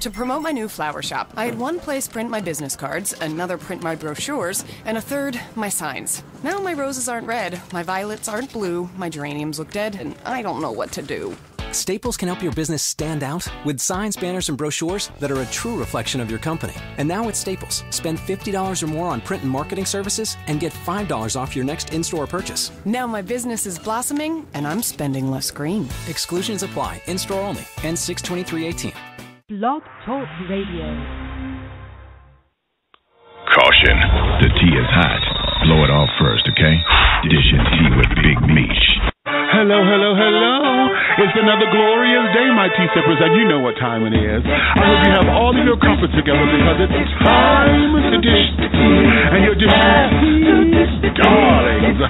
To promote my new flower shop, I had one place print my business cards, another print my brochures, and a third, my signs. Now my roses aren't red, my violets aren't blue, my geraniums look dead, and I don't know what to do. Staples can help your business stand out with signs, banners, and brochures that are a true reflection of your company. And now at Staples, spend $50 or more on print and marketing services and get $5 off your next in-store purchase. Now my business is blossoming, and I'm spending less green. Exclusions apply. In-store only. Ends 6/23/18. Blog Talk Radio. Caution. The tea is hot. Blow it off first, okay? Dish and tea with Big Meech. Hello, hello, hello. It's another glorious day, my tea sippers, and you know what time it is. I hope you have all of your comfort together because it's time to dish the tea. And your dish is darlings.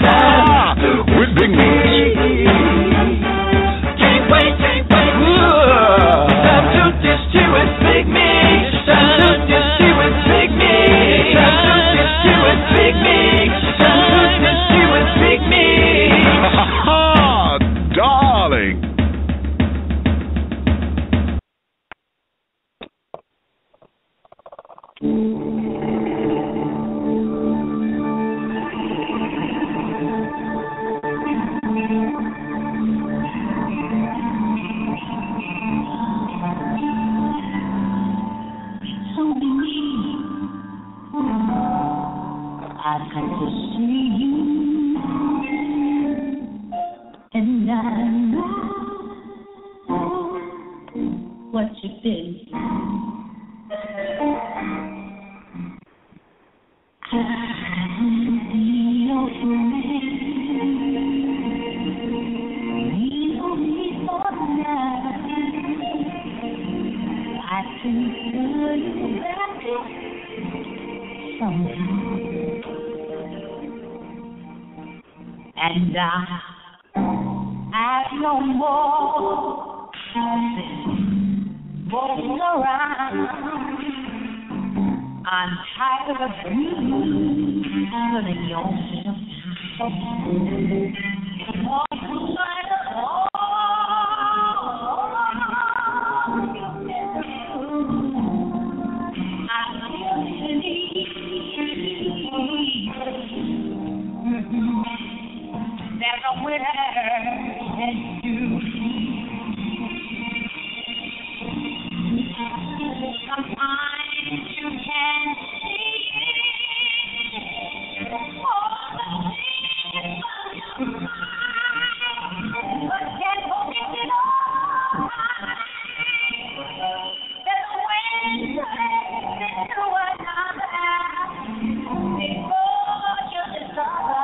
With Big Meech. Can't wait. Time to dish tea with Big Meech. Time to dish tea with Big Meech. Time to dish tea with Big Meech. Time to dish tea with Big Meech. Darling. I'd like to see you, and I know what you've been through. I'll be your friend, even for now. I can tell you that somehow. And I no more walking around. I'm tired of you telling yourself there's a winner and you. Sometimes you can see all the things, but can't forget it all. There's a way to another before you discover.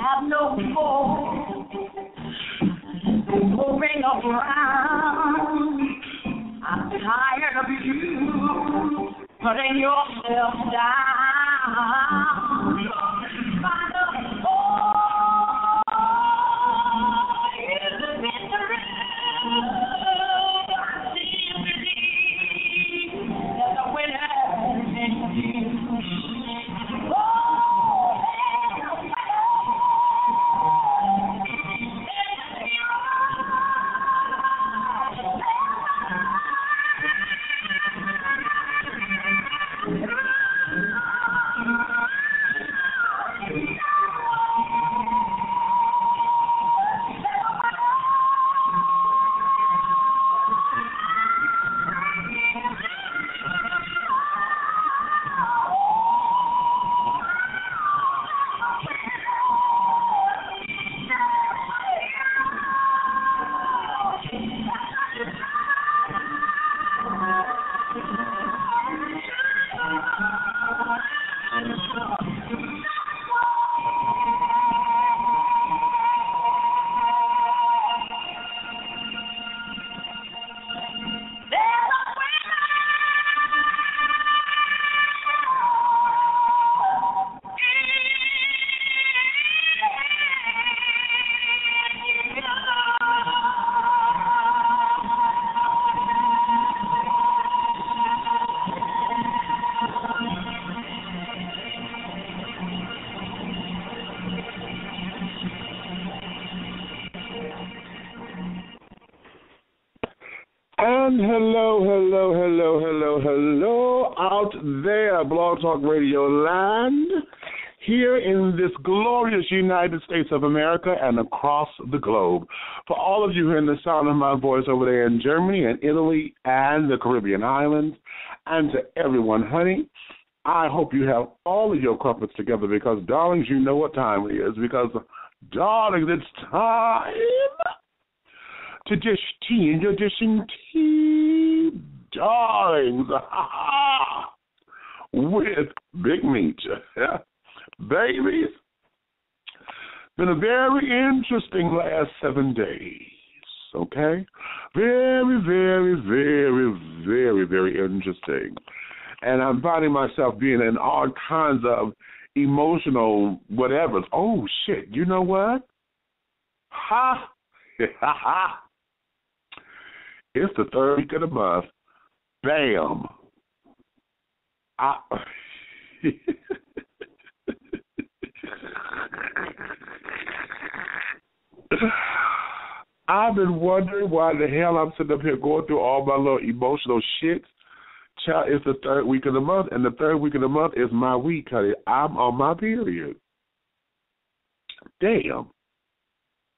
Have no more moving around. I'm tired of you putting yourself down. Find a in the mystery. I see you believe there's a winner in you. And hello out there, Blog Talk Radio land, here in this glorious United States of America and across the globe. For all of you hearing the sound of my voice over there in Germany and Italy and the Caribbean islands, and to everyone, honey, I hope you have all of your crumpets together because, darlings, you know what time it is. Because, darlings, it's time to dish tea, and you're dishing tea, darlings, with Big Meat. Babies, been a very interesting last 7 days, okay? Very, very, very, very, very interesting. And I'm finding myself being in all kinds of emotional whatevers. Oh, shit, you know what? Ha! Ha! It's the third week of the month. Bam! I've been wondering why the hell I'm sitting up here going through all my little emotional shit. Child, it's the third week of the month, and the third week of the month is my week, honey. I'm on my period. Damn.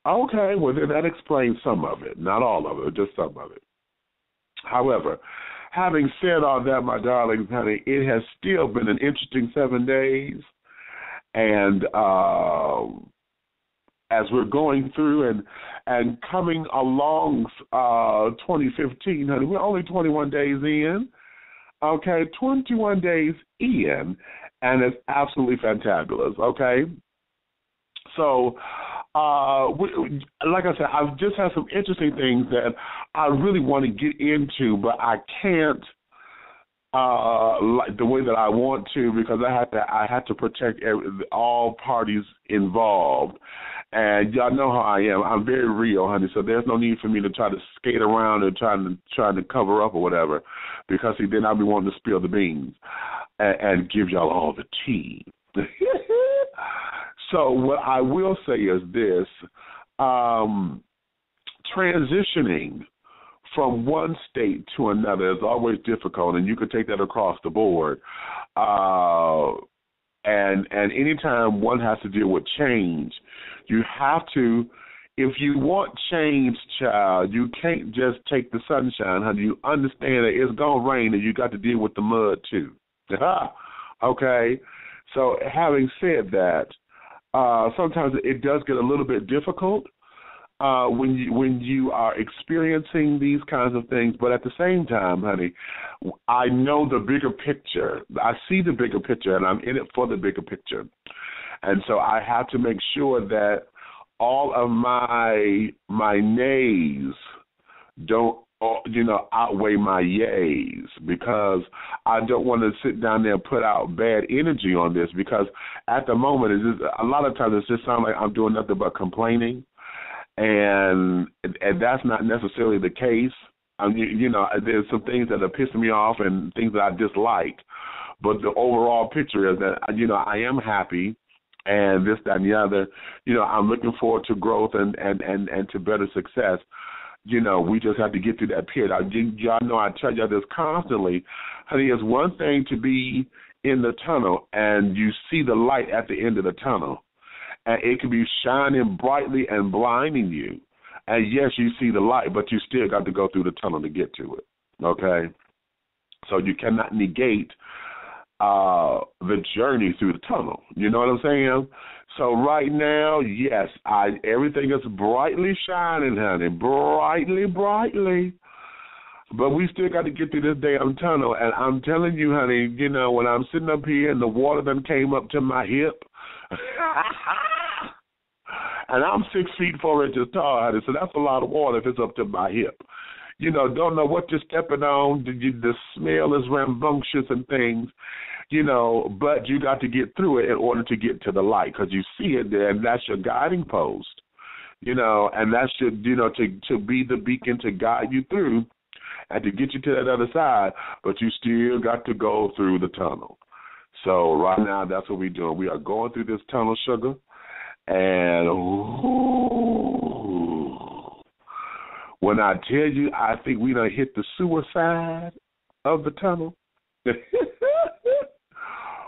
Okay, well, then that explains some of it. Not all of it, just some of it. However, having said all that, my darlings, honey, it has still been an interesting 7 days. And as we're going through and coming along 2015, honey, we're only 21 days in. Okay, 21 days in, and it's absolutely fantabulous, okay? So, like I said, I've just had some interesting things that I really want to get into, but I can't like the way that I want to because I have to protect all parties involved. And y'all know how I am. I'm very real, honey, so there's no need for me to try to skate around and trying to cover up or whatever because, see, then I'll be wanting to spill the beans and give y'all all the tea. So what I will say is this, transitioning from one state to another is always difficult, and you can take that across the board. And anytime one has to deal with change, you have to, if you want change, child, you can't just take the sunshine, honey. You understand that it's going to rain and you got to deal with the mud too. Okay? So having said that, sometimes it does get a little bit difficult when you are experiencing these kinds of things. But at the same time, honey, I know the bigger picture. I see the bigger picture, and I'm in it for the bigger picture. And so I have to make sure that all of my nays don't, outweigh my yays, because I don't want to sit down there and put out bad energy on this, because at the moment, it's just, a lot of times it just sounds like I'm doing nothing but complaining, and that's not necessarily the case. There's some things that are pissing me off and things that I dislike, but the overall picture is that, I am happy, and this, that, and the other. I'm looking forward to growth and to better success. We just have to get through that period. Y'all know I tell y'all this constantly. Honey, it's one thing to be in the tunnel and you see the light at the end of the tunnel, and it can be shining brightly and blinding you. And yes, you see the light, but you still got to go through the tunnel to get to it, okay? So you cannot negate the journey through the tunnel. You know what I'm saying? So right now, yes, everything is brightly shining, honey, brightly. But we still got to get through this damn tunnel. And I'm telling you, honey, when I'm sitting up here and the water done came up to my hip, and I'm 6 feet 4 inches tall, honey, so that's a lot of water if it's up to my hip. Don't know what you're stepping on. The smell is rambunctious and things, but you got to get through it in order to get to the light, because you see it there, and that's your guiding post, and that should, to be the beacon to guide you through and to get you to that other side, but you still got to go through the tunnel. So right now, that's what we're doing. We are going through this tunnel, sugar, and When I tell you, I think we done hit the suicide of the tunnel.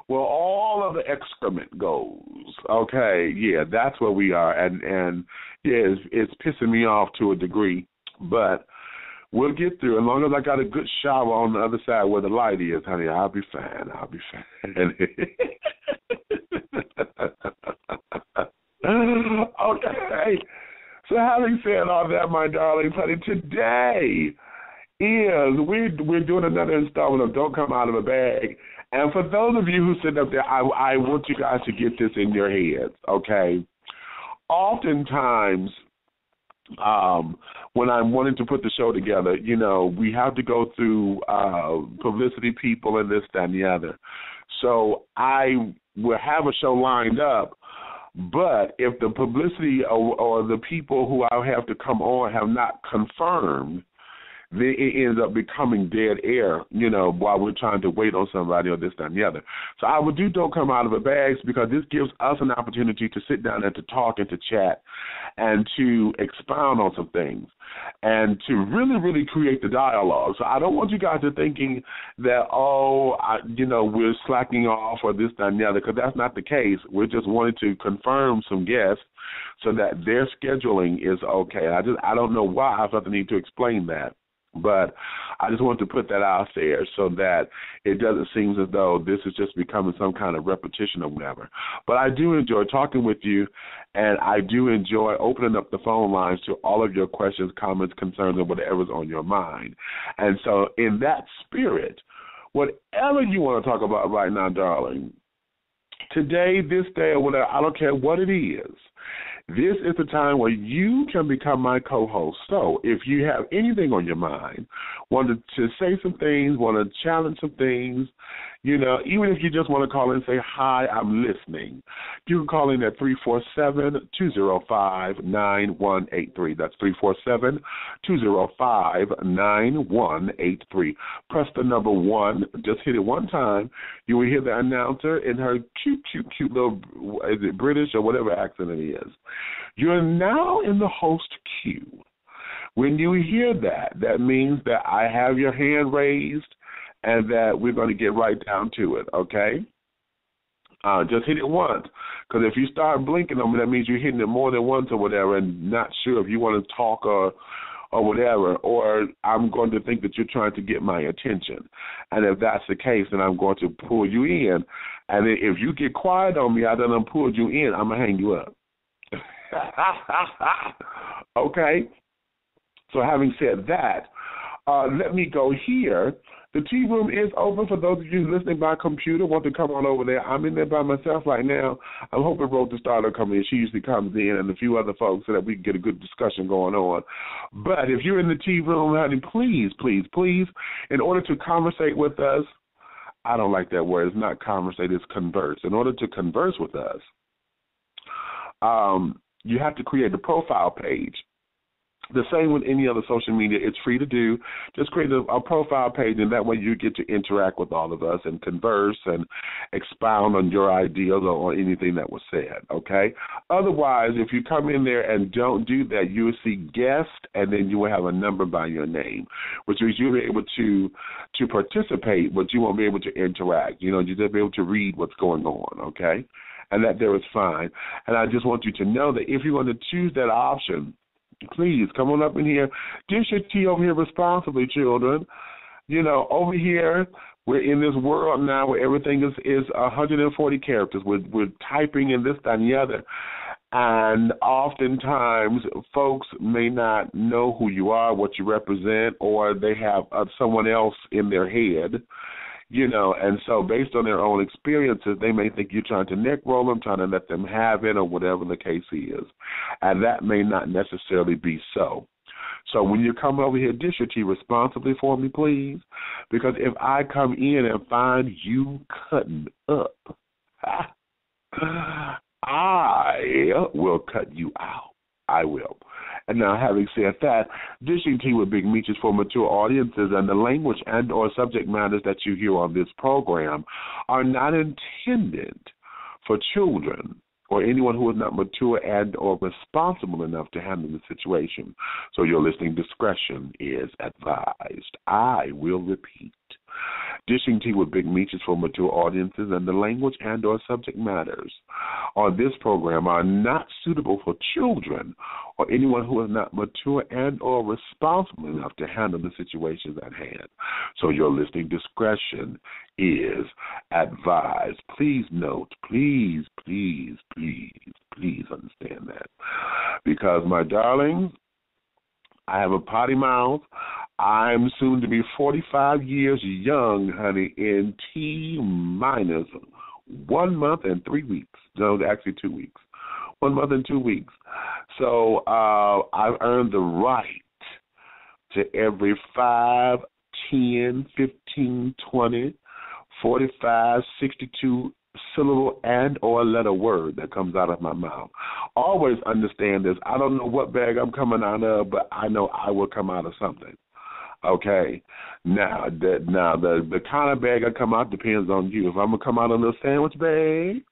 Well, all of the excrement goes. Okay, yeah, that's where we are, and yeah, it's pissing me off to a degree, but we'll get through. As long as I got a good shower on the other side where the light is, honey, I'll be fine. Okay. So having said all that, my darlings, honey, today we're doing another installment of Don't Come Out of a Bag. And for those of you who sit up there, I want you guys to get this in your heads, okay? Oftentimes, when I'm wanting to put the show together, we have to go through publicity people and this, that, and the other. So I will have a show lined up, but if the publicity or the people who I have to come on have not confirmed, then it ends up becoming dead air, while we're trying to wait on somebody or this, that, and the other. So I would do Don't Come Out of a Bag because this gives us an opportunity to sit down and to talk and to chat and to expound on some things and to really, really create the dialogue. So I don't want you guys to thinking that, we're slacking off or this, that, and the other, because that's not the case. We're just wanting to confirm some guests so that their scheduling is okay. I don't know why I felt the need to explain that. But I just want to put that out there so that it doesn't seem as though this is just becoming some kind of repetition or whatever. But I do enjoy talking with you, and I do enjoy opening up the phone lines to all of your questions, comments, concerns, and whatever's on your mind. And so in that spirit, whatever you want to talk about right now, darling, today, this day, or whatever, I don't care what it is, this is the time where you can become my co-host. So if you have anything on your mind, wanted to say some things, want to challenge some things, even if you just want to call in and say, hi, I'm listening, you can call in at 347-205-9183. That's 347-205-9183. Press the number 1. Just hit it one time. You will hear the announcer in her cute little, is it British or whatever accent it is. You're now in the host queue. When you hear that, that means that I have your hand raised and that we're going to get right down to it, okay? Just hit it once, because if you start blinking on me, that means you're hitting it more than once or whatever and not sure if you want to talk or whatever, or I'm going to think that you're trying to get my attention. And if that's the case, then I'm going to pull you in. And then if you get quiet on me, I done pulled you in, I'm going to hang you up. Okay? So having said that, let me go here. The tea room is open for those of you listening by computer, want to come on over there. I'm in there by myself right now. I'm hoping Rhoda Starter come in. She usually comes in, and a few other folks, so that we can get a good discussion going on. But if you're in the tea room, honey, please, in order to conversate with us, I don't like that word. It's not conversate, it's converse. In order to converse with us, you have to create a profile page. The same with any other social media. It's free to do. Just create a profile page, and that way you get to interact with all of us and converse and expound on your ideas or on anything that was said, okay? Otherwise, if you come in there and don't do that, you will see guest, and then you will have a number by your name, which means you'll be able to participate, but you won't be able to interact. You'll just be able to read what's going on, okay? And that there is fine. And I just want you to know that if you want to choose that option, please come on up in here. Dish your tea over here responsibly, children. Over here, we're in this world now where everything is 140 characters. We're typing in this, that, and the other. And oftentimes, folks may not know who you are, what you represent, or they have someone else in their head. And so based on their own experiences, they may think you're trying to neck roll them, trying to let them have it, or whatever the case is. And that may not necessarily be so. So when you come over here, dish your tea responsibly for me, please. Because if I come in and find you cutting up, I will cut you out. I will. And now, having said that, dishing tea with Big Meech is for mature audiences, and the language and or subject matters that you hear on this program are not intended for children or anyone who is not mature and or responsible enough to handle the situation. So your listening discretion is advised. I will repeat. Dishing Tea with Big Meech is for mature audiences, and the language and or subject matters on this program are not suitable for children or anyone who is not mature and or responsible enough to handle the situations at hand. So your listening discretion is advised. Please note, please understand that. Because, my darlings, I have a potty mouth. I'm soon to be 45 years young, honey, in T-minus 1 month and 3 weeks. No, actually 2 weeks. 1 month and 2 weeks. So I've earned the right to every 5, 10, 15, 20, 45, 62 syllable and or letter word that comes out of my mouth. Always understand this. I don't know what bag I'm coming out of, but I know I will come out of something. Okay? Now, the kind of bag I come out depends on you. If I'm going to come out of a little sandwich bag,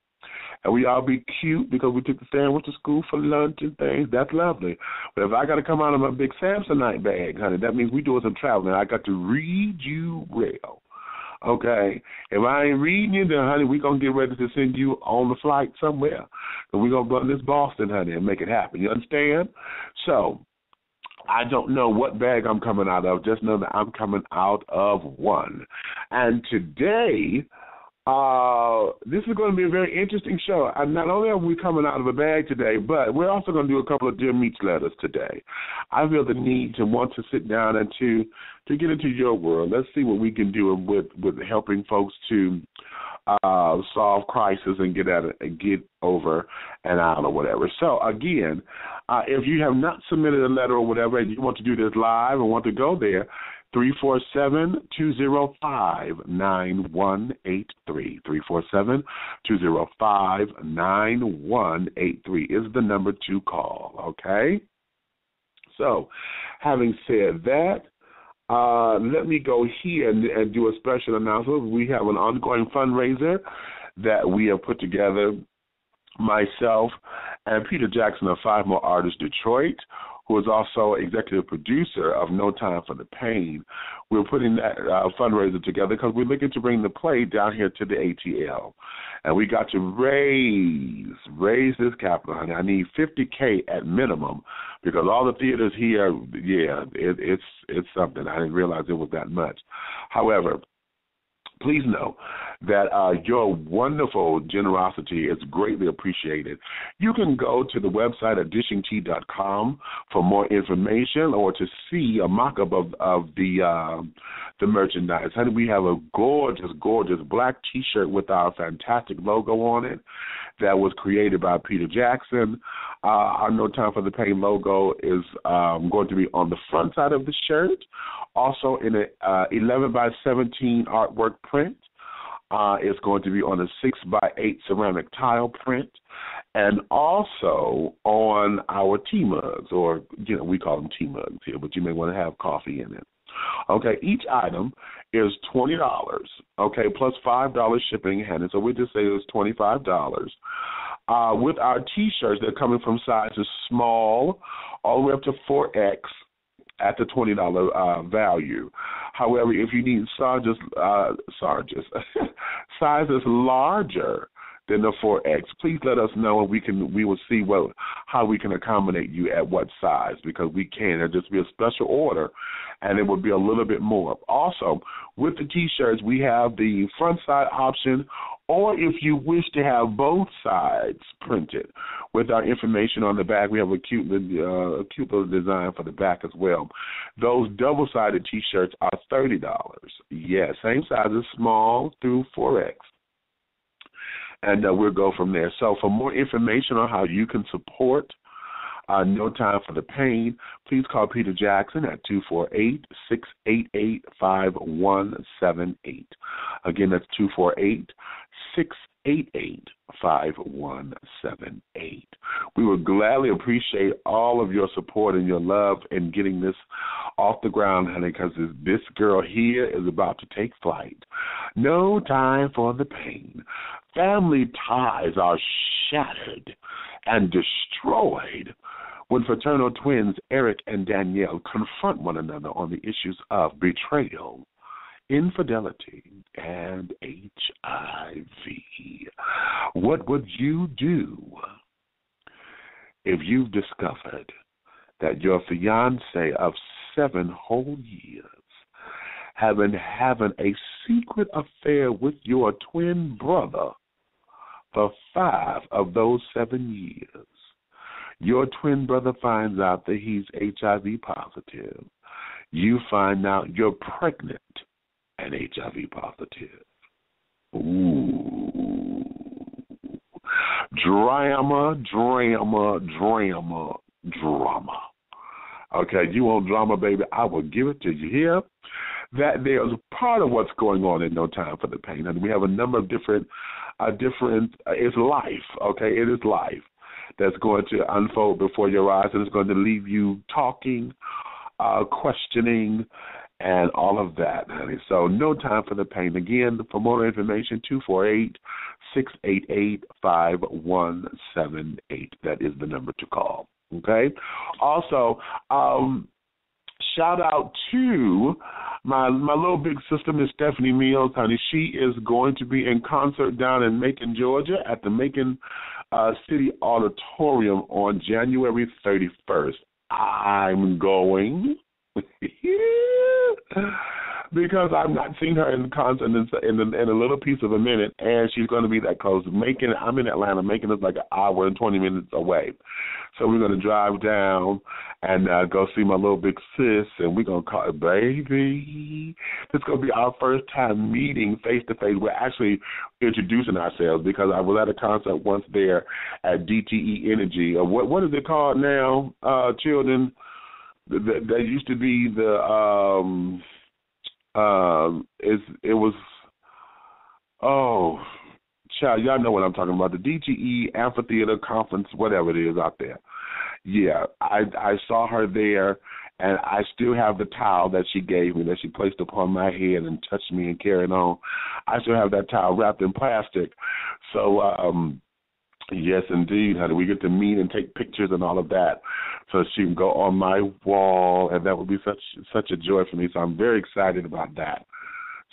and we all be cute because we took the sandwich to school for lunch and things, that's lovely. But if I got to come out of my big Samsonite bag, honey, that means we doing some traveling. I got to read you well. Okay? If I ain't reading you, then, honey, we're going to get ready to send you on the flight somewhere. And we're going to run this Boston, honey, and make it happen. You understand? So, I don't know what bag I'm coming out of. Just know that I'm coming out of one. And today, this is going to be a very interesting show. And not only are we coming out of a bag today, but we're also going to do a couple of Dear Meech letters today. I feel the need to want to sit down and to get into your world. Let's see what we can do with helping folks to solve crisis and get over and out or whatever. So, again, if you have not submitted a letter or whatever and you want to do this live and want to go there, 347-205-9183. 347-205-9183 is the number to call, okay? So, having said that, let me go here and do a special announcement. We have an ongoing fundraiser that we have put together, myself and Peter Jackson of Five More Artists Detroit, who is also executive producer of No Time for the Pain. We're putting that fundraiser together because we're looking to bring the play down here to the ATL. And we got to raise this capital, honey. I need $50K at minimum because all the theaters here, it's something. I didn't realize it was that much. However, please know that your wonderful generosity is greatly appreciated. You can go to the website at dishingtea.com for more information or to see a mock-up of the merchandise. Honey, we have a gorgeous, gorgeous black T-shirt with our fantastic logo on it that was created by Peter Jackson. Our No Time for the Pain logo is going to be on the front side of the shirt, also in an 11 by 17 artwork print. It's going to be on a 6 by 8 ceramic tile print, and also on our tea mugs, or we call them tea mugs here, but you may want to have coffee in it. Okay, each item is $20, okay, plus $5 shipping and handling, so we just say it's $25. With our T-shirts, they're coming from sizes small all the way up to 4X at the $20 value. However, if you need sizes larger than the 4X, please let us know, and we will see how we can accommodate you at what size, because we can. It'll just be a special order, and it will be a little bit more. Also, with the T-shirts, we have the front side option, or if you wish to have both sides printed with our information on the back, we have a cute little design for the back as well. Those double-sided T-shirts are $30. Yes, same sizes, small through 4X. And we'll go from there. So for more information on how you can support No Time for the Pain, please call Peter Jackson at 248-688-5178. Again, that's 248-688-5178. We would gladly appreciate all of your support and your love in getting this off the ground, honey, because this girl here is about to take flight. No Time for the Pain. family ties are shattered and destroyed when fraternal twins Eric and Danielle confront one another on the issues of betrayal, infidelity, and HIV. What would you do if you've discovered that your fiancé of 7 whole years have been having a secret affair with your twin brother for 5 of those 7 years? Your twin brother finds out that he's HIV positive. You find out you're pregnant and HIV positive. Ooh. Drama. Okay, you want drama, baby? I will give it to you here. That there's part of what's going on in No Time for the Pain. And we have a number of different, it's life, okay? It is life that's going to unfold before your eyes, and it's going to leave you talking, questioning, and all of that, honey. So No Time for the Pain. Again, for more information, 248-688-5178. That is the number to call, okay? Also, shout out to my little big sister, Miss Stephanie Mills, honey. She is going to be in concert down in Macon, Georgia at the Macon City Auditorium on January 31st. I'm going because I've not seen her in concert in a little piece of a minute, and she's going to be that close. Macon, I'm in Atlanta. Macon is like an hour and 20 minutes away. So we're going to drive down and go see my little big sis, and we're going to call her baby. It's going to be our first time meeting face-to-face. We're actually introducing ourselves because I was at a concert once there at DTE Energy. What is it called now, children? That used to be the child, y'all know what I'm talking about, the DTE Amphitheater Conference, whatever it is out there. Yeah, I saw her there, and I still have the towel that she gave me, that she placed upon my head and touched me and carried on. I still have that towel wrapped in plastic. So, yes, indeed, honey. We get to meet and take pictures and all of that, so she can go on my wall, and that would be such a joy for me. So I'm very excited about that.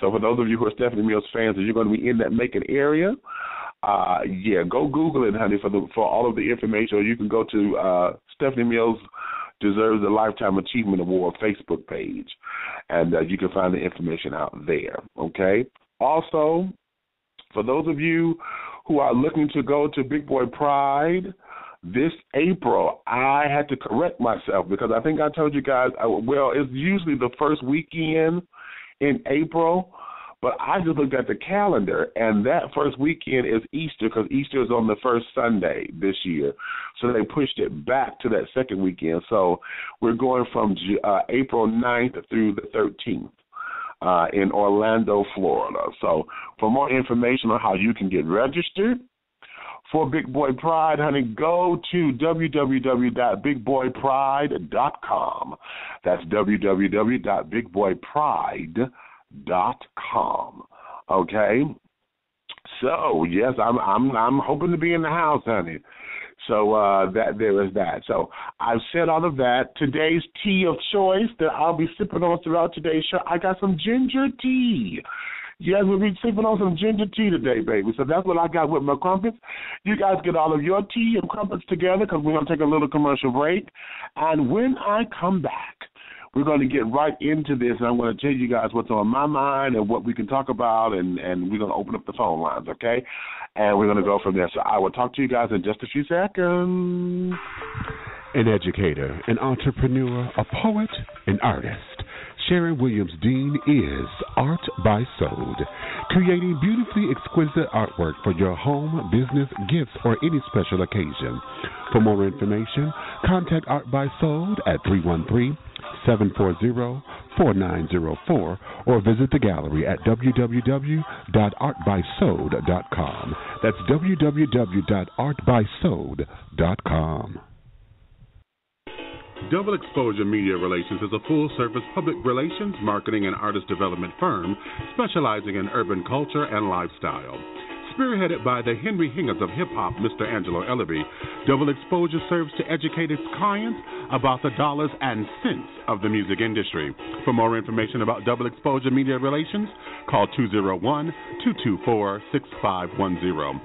So for those of you who are Stephanie Mills fans, and you're going to be in that Macon area, go Google it, honey, for all of the information. Or you can go to Stephanie Mills Deserves a Lifetime Achievement Award Facebook page, and you can find the information out there. Okay. Also, for those of you who are looking to go to Big Boy Pride this April, I had to correct myself because I think I told you guys, it's usually the first weekend in April, but I just looked at the calendar, and that first weekend is Easter because Easter is on the first Sunday this year. So they pushed it back to that second weekend. So we're going from April 9th through the 13th. In Orlando, Florida. So for more information on how you can get registered for Big Boy Pride, honey, go to www.bigboypride.com. That's www.bigboypride.com. Okay? So, yes, I'm hoping to be in the house, honey. So there is that. So I've said all of that. Today's tea of choice that I'll be sipping on throughout today's show, I got some ginger tea. Yes, we'll be sipping on some ginger tea today, baby. So that's what I got with my crumpets. You guys get all of your tea and crumpets together because we're going to take a little commercial break. And when I come back, we're going to get right into this, and I'm going to tell you guys what's on my mind and what we can talk about, and we're going to open up the phone lines, okay? And we're going to go from there. So I will talk to you guys in just a few seconds. An educator, an entrepreneur, a poet, an artist. Sharon Williams Dean is Art by Sode, creating beautifully exquisite artwork for your home, business, gifts, or any special occasion. For more information, contact Art by Sode at 313-740-4904 or visit the gallery at www.artbysode.com. That's www.artbysode.com. Double Exposure Media Relations is a full-service public relations, marketing, and artist development firm specializing in urban culture and lifestyle. Spearheaded by the Henry Hingers of hip-hop, Mr. Angelo Ellerby, Double Exposure serves to educate its clients about the dollars and cents of the music industry. For more information about Double Exposure Media Relations, call 201-224-6510.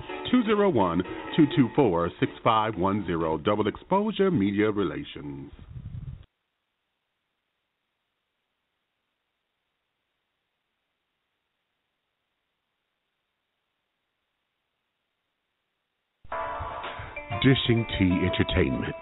201-224-6510. Double Exposure Media Relations. Dishing Tea Entertainment,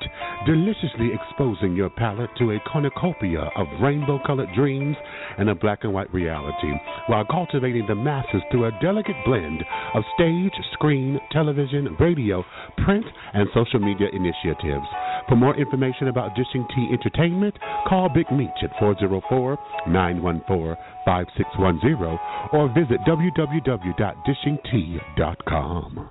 deliciously exposing your palate to a cornucopia of rainbow-colored dreams and a black and white reality, while cultivating the masses through a delicate blend of stage, screen, television, radio, print, and social media initiatives. For more information about Dishing Tea Entertainment, call Big Meech at 404-914-5610 or visit www.dishingtea.com.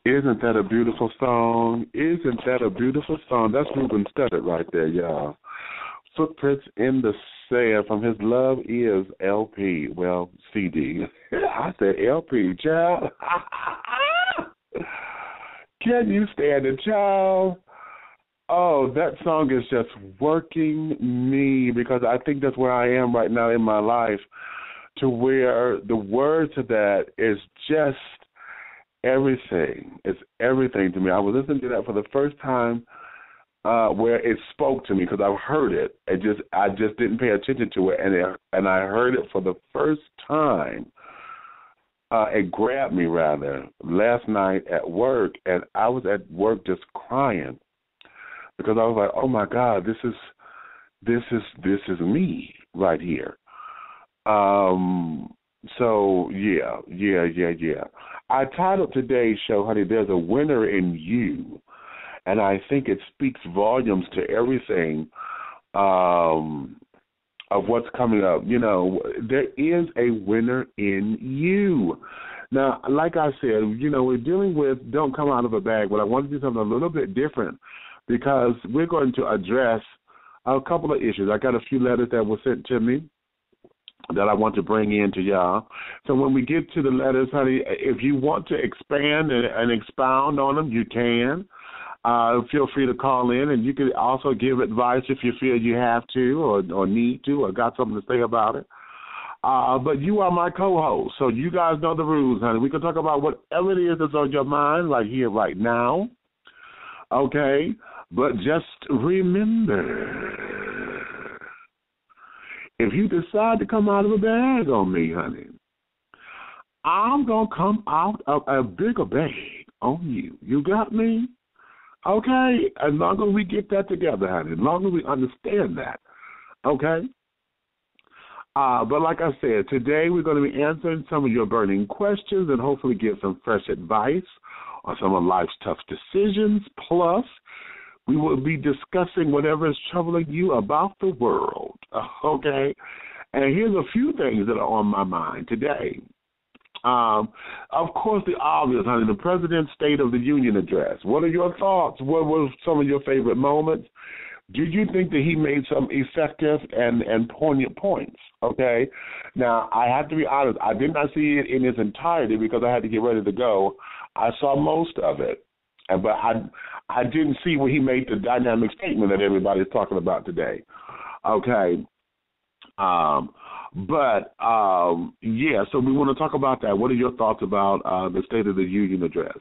Isn't that a beautiful song? Isn't that a beautiful song? That's Ruben Studdard right there, y'all. Footprints in the Sand from his Love Is LP. Well, CD. I said LP, child. Can you stand it, child? Oh, that song is just working me because I think that's where I am right now in my life, to where the words to that is just everything. It's everything to me. I was listening to that for the first time where it spoke to me because I've heard it. I just didn't pay attention to it, and I heard it for the first time. It grabbed me rather last night at work, and I was at work just crying because I was like, "Oh my God, this is me right here." So yeah. I titled today's show, honey, "There's a Winner in You," and I think it speaks volumes to everything of what's coming up. You know, there is a winner in you. Now, like I said, you know, we're dealing with don't come out of a bag, but I want to do something a little bit different because we're going to address a couple of issues. I got a few letters that were sent to me that I want to bring in to y'all. So when we get to the letters, honey, if you want to expand and expound on them, you can. Feel free to call in, and you can also give advice if you feel you have to or need to or got something to say about it. But you are my co-host, so you guys know the rules, honey. We can talk about whatever it is that's on your mind, like here right now, okay? But just remember, if you decide to come out of a bag on me, honey, I'm going to come out of a bigger bag on you. You got me? Okay? As long as we get that together, honey, as long as we understand that, okay? But like I said, today we're going to be answering some of your burning questions and hopefully give some fresh advice on some of life's tough decisions. Plus, we will be discussing whatever is troubling you about the world, okay? And here's a few things that are on my mind today. Of course, the obvious, honey, the President's State of the Union address. What are your thoughts? What were some of your favorite moments? Do you think that he made some effective and poignant points, okay? Now, I have to be honest. I did not see it in its entirety because I had to get ready to go. I saw most of it, but I didn't see where he made the dynamic statement that everybody's talking about today, okay? Yeah, so we want to talk about that. What are your thoughts about the State of the Union address?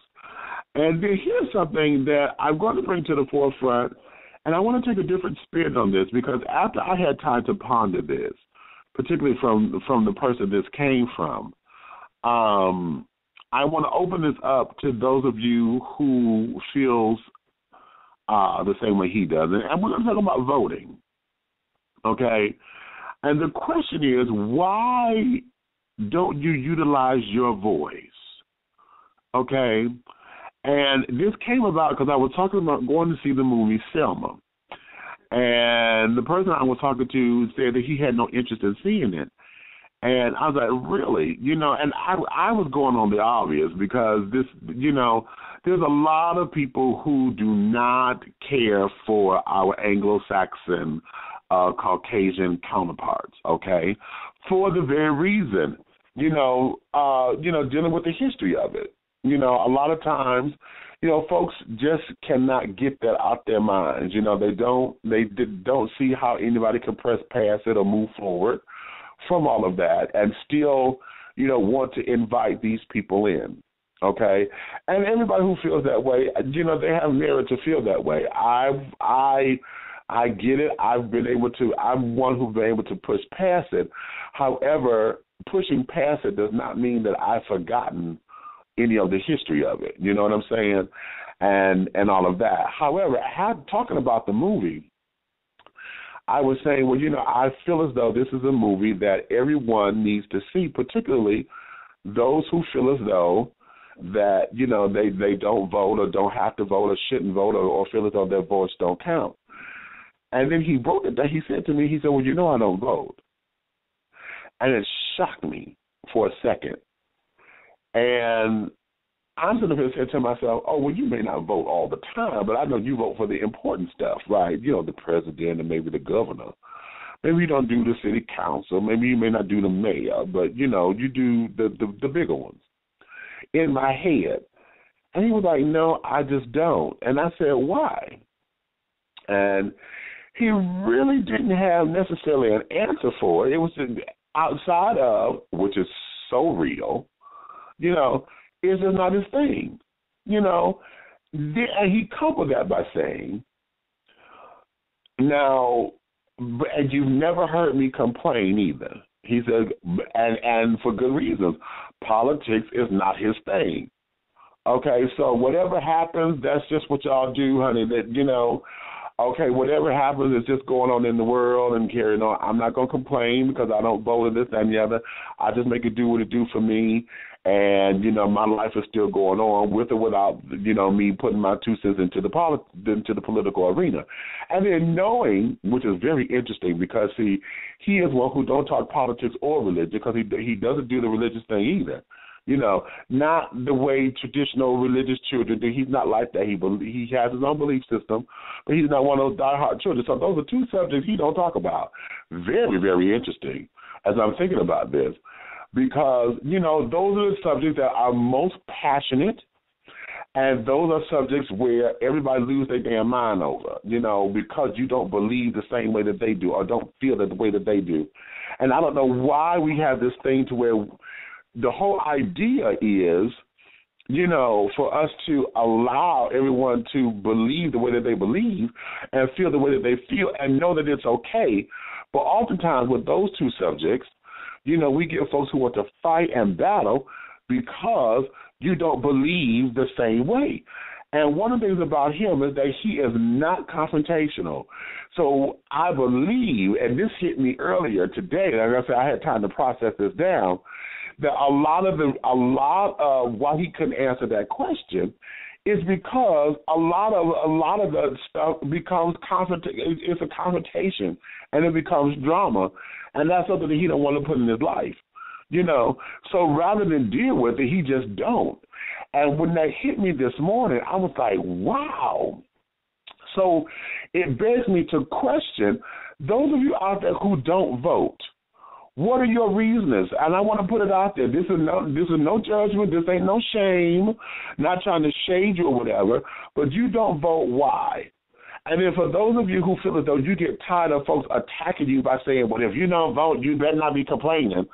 And then here's something that I'm going to bring to the forefront, and I want to take a different spin on this because after I had time to ponder this, particularly from the person this came from, I want to open this up to those of you who feels the same way he does. And we're going to talk about voting, okay? And the question is, why don't you utilize your voice? Okay? And this came about because I was talking about going to see the movie Selma. And the person I was talking to said that he had no interest in seeing it. And I was like, really? You know, and I was going on the obvious because this, you know, there's a lot of people who do not care for our Anglo-Saxon Caucasian counterparts, okay, for the very reason, dealing with the history of it. You know, a lot of times, you know, folks just cannot get that out their minds. You know, they don't see how anybody can press past it or move forward from all of that and still, you know, want to invite these people in, okay? And everybody who feels that way, you know, they have merit to feel that way. I get it. I'm one who's been able to push past it. However, pushing past it does not mean that I've forgotten any of the history of it. You know what I'm saying? And all of that. However, talking about the movie, I was saying, well, you know, I feel as though this is a movie that everyone needs to see, particularly those who feel as though that, you know, they don't vote or don't have to vote or shouldn't vote or feel as though their votes don't count. And then he wrote it that he said to me, he said, well, you know, I don't vote. And it shocked me for a second. And I'm sitting here saying to myself, oh, well, you may not vote all the time, but I know you vote for the important stuff, right? You know, the president and maybe the governor. Maybe you don't do the city council. Maybe you may not do the mayor, but, you know, you do the bigger ones. In my head. And he was like, no, I just don't. And I said, why? And he really didn't have necessarily an answer for it. It was outside of, which is so real, you know, it's just not his thing. You know, and he coupled that by saying, now, and you've never heard me complain either. He said, and for good reasons, politics is not his thing. Okay, so whatever happens, that's just what y'all do, honey. That, you know, okay, whatever happens is just going on in the world and carrying on. I'm not going to complain because I don't vote in this, that, and the other. I just make it do what it do for me. And, you know, my life is still going on with or without, you know, me putting my 2 cents into the political arena. And then knowing, which is very interesting because, see, he is one who don't talk politics or religion because he doesn't do the religious thing either. You know, not the way traditional religious children do. He's not like that. He has his own belief system, but he's not one of those diehard children. So those are 2 subjects he don't talk about. Very, very interesting as I'm thinking about this. Because, you know, those are the subjects that are most passionate, and those are subjects where everybody loses their damn mind over, you know, because you don't believe the same way that they do or don't feel that the way that they do. And I don't know why we have this thing to where the whole idea is, you know, for us to allow everyone to believe the way that they believe and feel the way that they feel and know that it's okay. But oftentimes with those 2 subjects, you know, we get folks who want to fight and battle because you don't believe the same way. And one of the things about him is that he is not confrontational. So I believe, and this hit me earlier today, like I said, I had time to process this down, that a lot of why he couldn't answer that question is because a lot of the stuff becomes it's a confrontation and it becomes drama, and that's something that he don't want to put in his life, you know. So rather than deal with it, he just don't. And when that hit me this morning, I was like, wow. So it begs me to question those of you out there who don't vote. What are your reasons? And I want to put it out there. This is no judgment. This ain't no shame. Not trying to shade you or whatever. But you don't vote. Why? And then for those of you who feel as though you get tired of folks attacking you by saying, well, if you don't vote, you better not be complaining.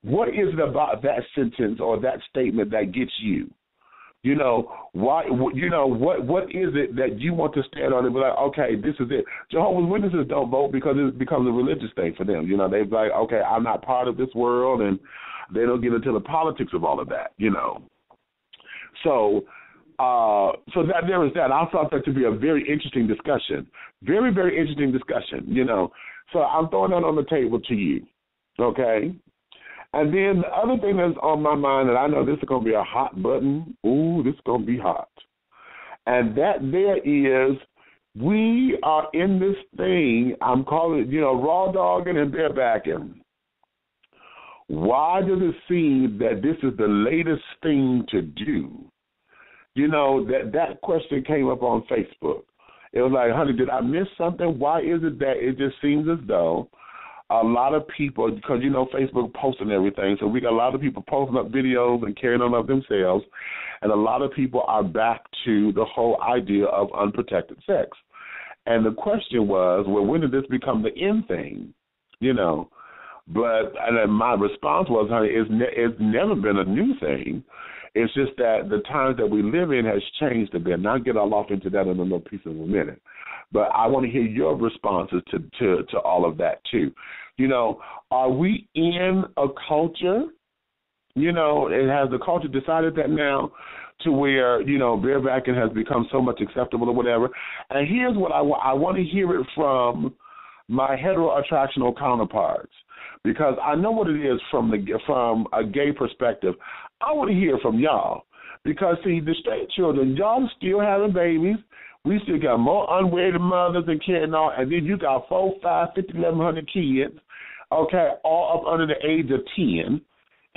What is it about that sentence or that statement that gets you? You know, why? You know, what is it that you want to stand on and be like, okay, this is it? Jehovah's Witnesses don't vote because it becomes a religious thing for them. You know, they're like, okay, I'm not part of this world, and they don't get into the politics of all of that, you know. So that there is that. I thought that to be a very interesting discussion. Very, very interesting discussion, you know. So I'm throwing that on the table to you, okay? And then the other thing that's on my mind, and I know this is going to be a hot button. Ooh, this is going to be hot. And that there is, we are in this thing, I'm calling it, you know, raw dogging and barebacking. Why does it seem that this is the latest thing to do? You know, that question came up on Facebook. It was like, honey, did I miss something? Why is it that it just seems as though a lot of people, because, you know, Facebook posting everything, so we got a lot of people posting up videos and carrying on up themselves, and a lot of people are back to the whole idea of unprotected sex. And the question was, well, when did this become the end thing, you know? But and then my response was, honey, it's never been a new thing. It's just that the times that we live in has changed a bit. And I'll get all off into that in a little piece of a minute. But I want to hear your responses to all of that, too. You know, are we in a culture, you know, and has the culture decided that now to where, you know, barebacking has become so much acceptable or whatever? And here's what I want to hear it from my heteroattractional counterparts, because I know what it is from a gay perspective. I want to hear from y'all because, see, the straight children, y'all still having babies. We still got more unwedded mothers and carrying on, and then you got 4, 5, 50, 1,100 kids, okay, all up under the age of 10,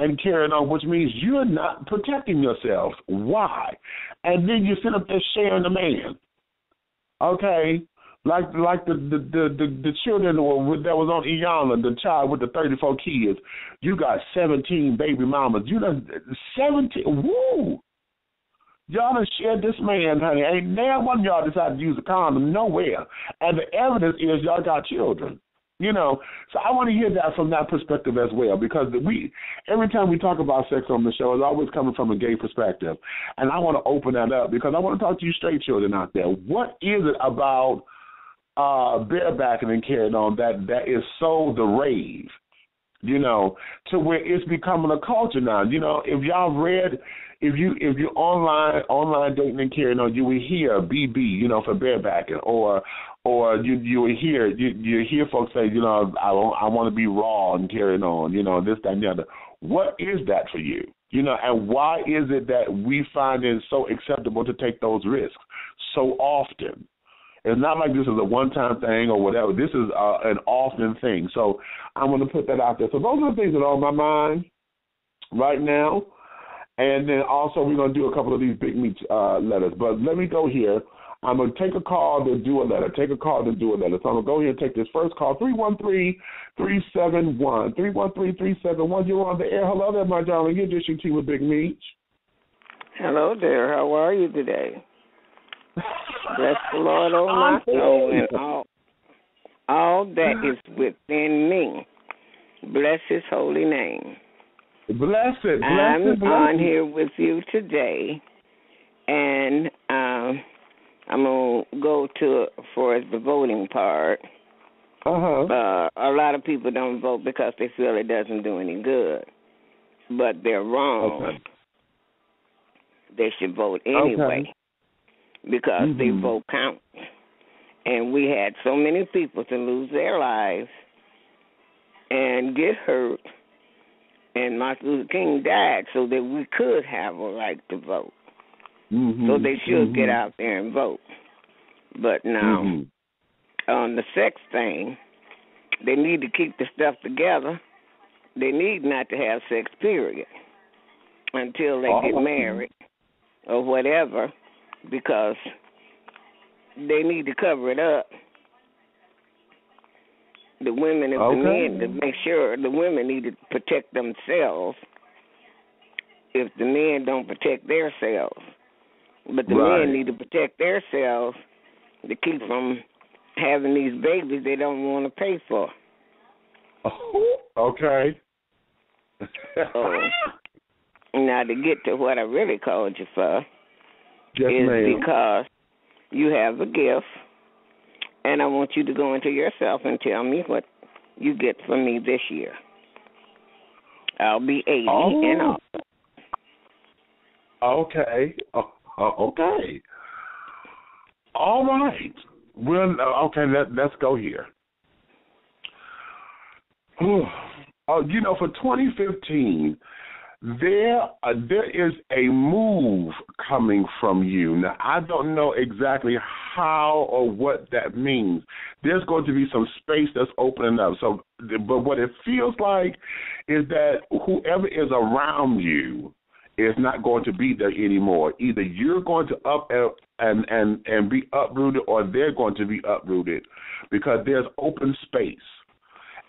and carrying on, which means you're not protecting yourself. Why? And then you sit up there sharing the man. Okay? Like the children that was on Iyanla, the child with the 34 kids. You got 17 baby mamas. You done 17. Woo! Y'all done shared this man, honey. Ain't now one of y'all decided to use a condom nowhere. And the evidence is y'all got children. You know, so I want to hear that from that perspective as well, because every time we talk about sex on the show, it's always coming from a gay perspective. And I want to open that up because I want to talk to you straight children out there. What is it about barebacking and carrying on that is so the rave, you know, to where it's becoming a culture now? You know, if y'all read, if you're online dating and carrying on, you will hear BB, you know, for barebacking, or you will hear folks say, you know, I want to be raw and carrying on, you know, this, that, and the other. What is that for you? You know, and why is it that we find it so acceptable to take those risks so often? It's not like this is a one-time thing or whatever. This is an often thing. So I'm going to put that out there. So those are the things that are on my mind right now. And then also we're going to do a couple of these big meat letters. But let me go here. I'm going to take a call to do a letter. So I'm going to go here and take this first call, 313-371. 313-371. You're on the air. Hello there, my darling. You're dishing tea with Big Meat. Hello there. How are you today? Bless the Lord, oh my soul, and all that is within me. Bless his holy name. Bless it. I'm on here with you today, and I'm going to go to for the voting part. A lot of people don't vote because they feel it doesn't do any good, but they're wrong. Okay. They should vote anyway. Okay. Because they vote counts. And we had so many people to lose their lives and get hurt, and Martin Luther King died so that we could have a right to vote. So they should get out there and vote. But now, on the sex thing, they need to keep the stuff together. They need not to have sex, period, until they get married or whatever, because they need to cover it up. The women and the men, to make sure the women need to protect themselves if the men don't protect themselves. But the men need to protect themselves to keep from having these babies they don't want to pay for. Okay. Now, to get to what I really called you for, yes, is ma'am. because you have a gift, and I want you to go into yourself and tell me what you get from me this year. I'll be 80 and all. Okay. Okay. All right. Well, okay, let's go here. You know, for 2015, there is a move coming from you. Now, I don't know exactly how or what that means. There's going to be some space that's opening up. So, but what it feels like is that whoever is around you is not going to be there anymore. Either you're going to up and be uprooted, or they're going to be uprooted, because there's open space.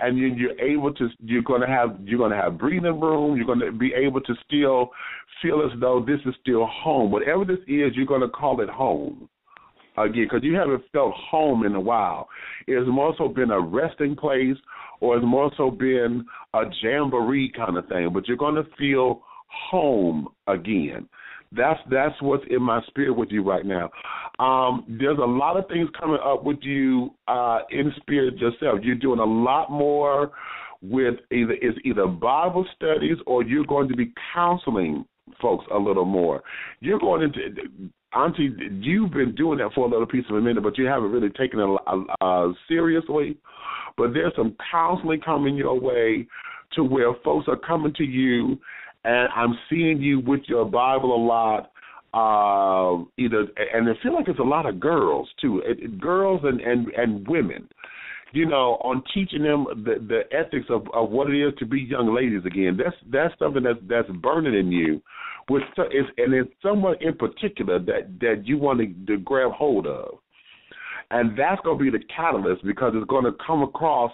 And you're going to have breathing room. You're going to be able to still feel as though this is still home. Whatever this is, you're going to call it home again, because you haven't felt home in a while. It's more so been a resting place, or it's more so been a jamboree kind of thing. But you're going to feel home again. That's what's in my spirit with you right now. There's a lot of things coming up with you in spirit yourself. You're doing a lot more with either Bible studies, or you're going to be counseling folks a little more. You're going into, Auntie, you've been doing that for a little piece of a minute, but you haven't really taken it seriously. But there's some counseling coming your way, to where folks are coming to you. And I'm seeing you with your Bible a lot, and I feel like it's a lot of girls too, girls and women. on teaching them the ethics of what it is to be young ladies again. That's something that's burning in you, and it's someone in particular that you want to grab hold of. And that's going to be the catalyst, because it's going to come across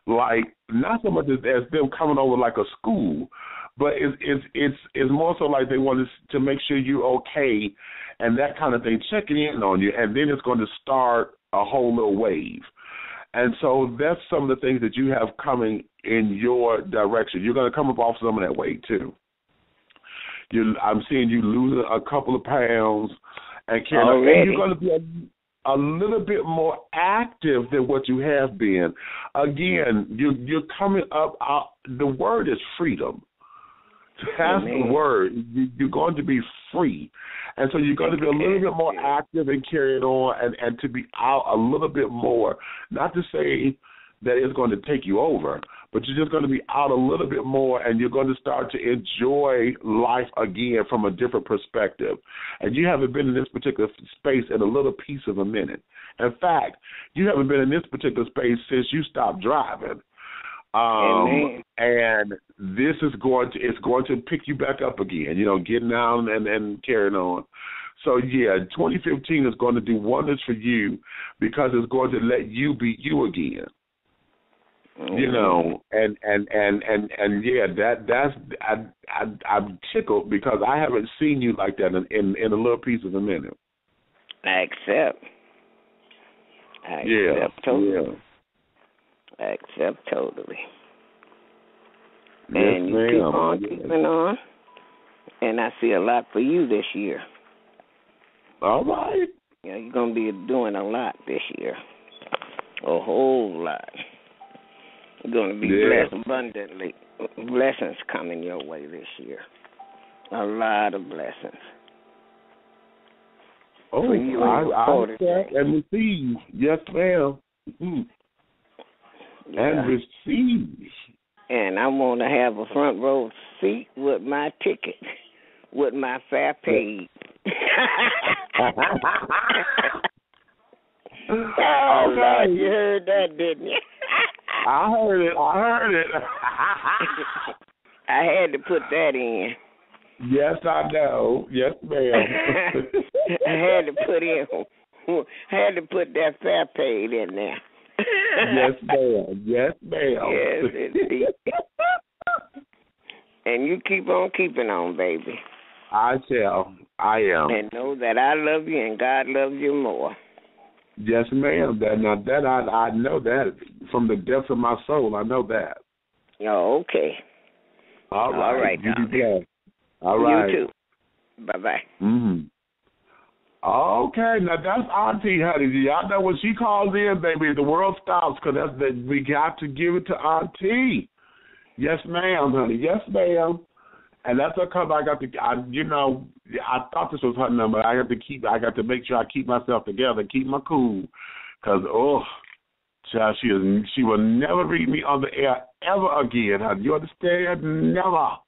like not so much as them coming over like a school, but it's more so like they want to make sure you're okay and that kind of thing, checking in on you, and then it's going to start a whole little wave. And so that's some of the things that you have coming in your direction. You're going to come up off some of that weight too. I'm seeing you losing a couple of pounds, and you're going to be a little bit more active than what you have been. Again, you're coming up. The word is freedom. That's the word. You're going to be free. And so you're going to be a little bit more active and carrying on and to be out a little bit more. Not to say that it's going to take you over, but you're just going to be out a little bit more, and you're going to start to enjoy life again from a different perspective. And you haven't been in this particular space in a little piece of a minute. In fact, you haven't been in this particular space since you stopped driving. And this is going to pick you back up again, getting out and carrying on. So, 2015 is going to do wonders for you, because it's going to let you be you again. I'm tickled, because I haven't seen you like that in a little piece of a minute. I accept totally. Yeah. I accept totally. Yes, and you keep on keeping on, and I see a lot for you this year. All right. Yeah, you're going to be doing a lot this year, a whole lot. You're going to be blessed abundantly. Blessings coming your way this year. A lot of blessings. Oh, I accept and receive. Yes, ma'am. Mm-hmm. Yeah. And receive. And I want to have a front row seat with my ticket, with my fare paid. Oh, Lord, you heard that, didn't you? I heard it. I had to put that in. Yes, I know. Yes, ma'am. I had to put that fare paid in there. Yes, ma'am. Yes, ma'am. Yes, indeed. And you keep on keeping on, baby. I shall. I am. And know that I love you and God loves you more. Yes, ma'am. I know that from the depths of my soul. I know that. Oh, okay. All right. All right. You be blessed. All right. You too. Bye-bye. Mm-hmm. Okay, now that's Auntie, honey. Y'all know when she calls in, baby, the world stops, because we got to give it to Auntie. Yes, ma'am, honey. Yes, ma'am. And that's because I thought this was her number. I got to make sure I keep myself together, keep my cool, because child, she will never read me on the air ever again, honey. You understand? Never.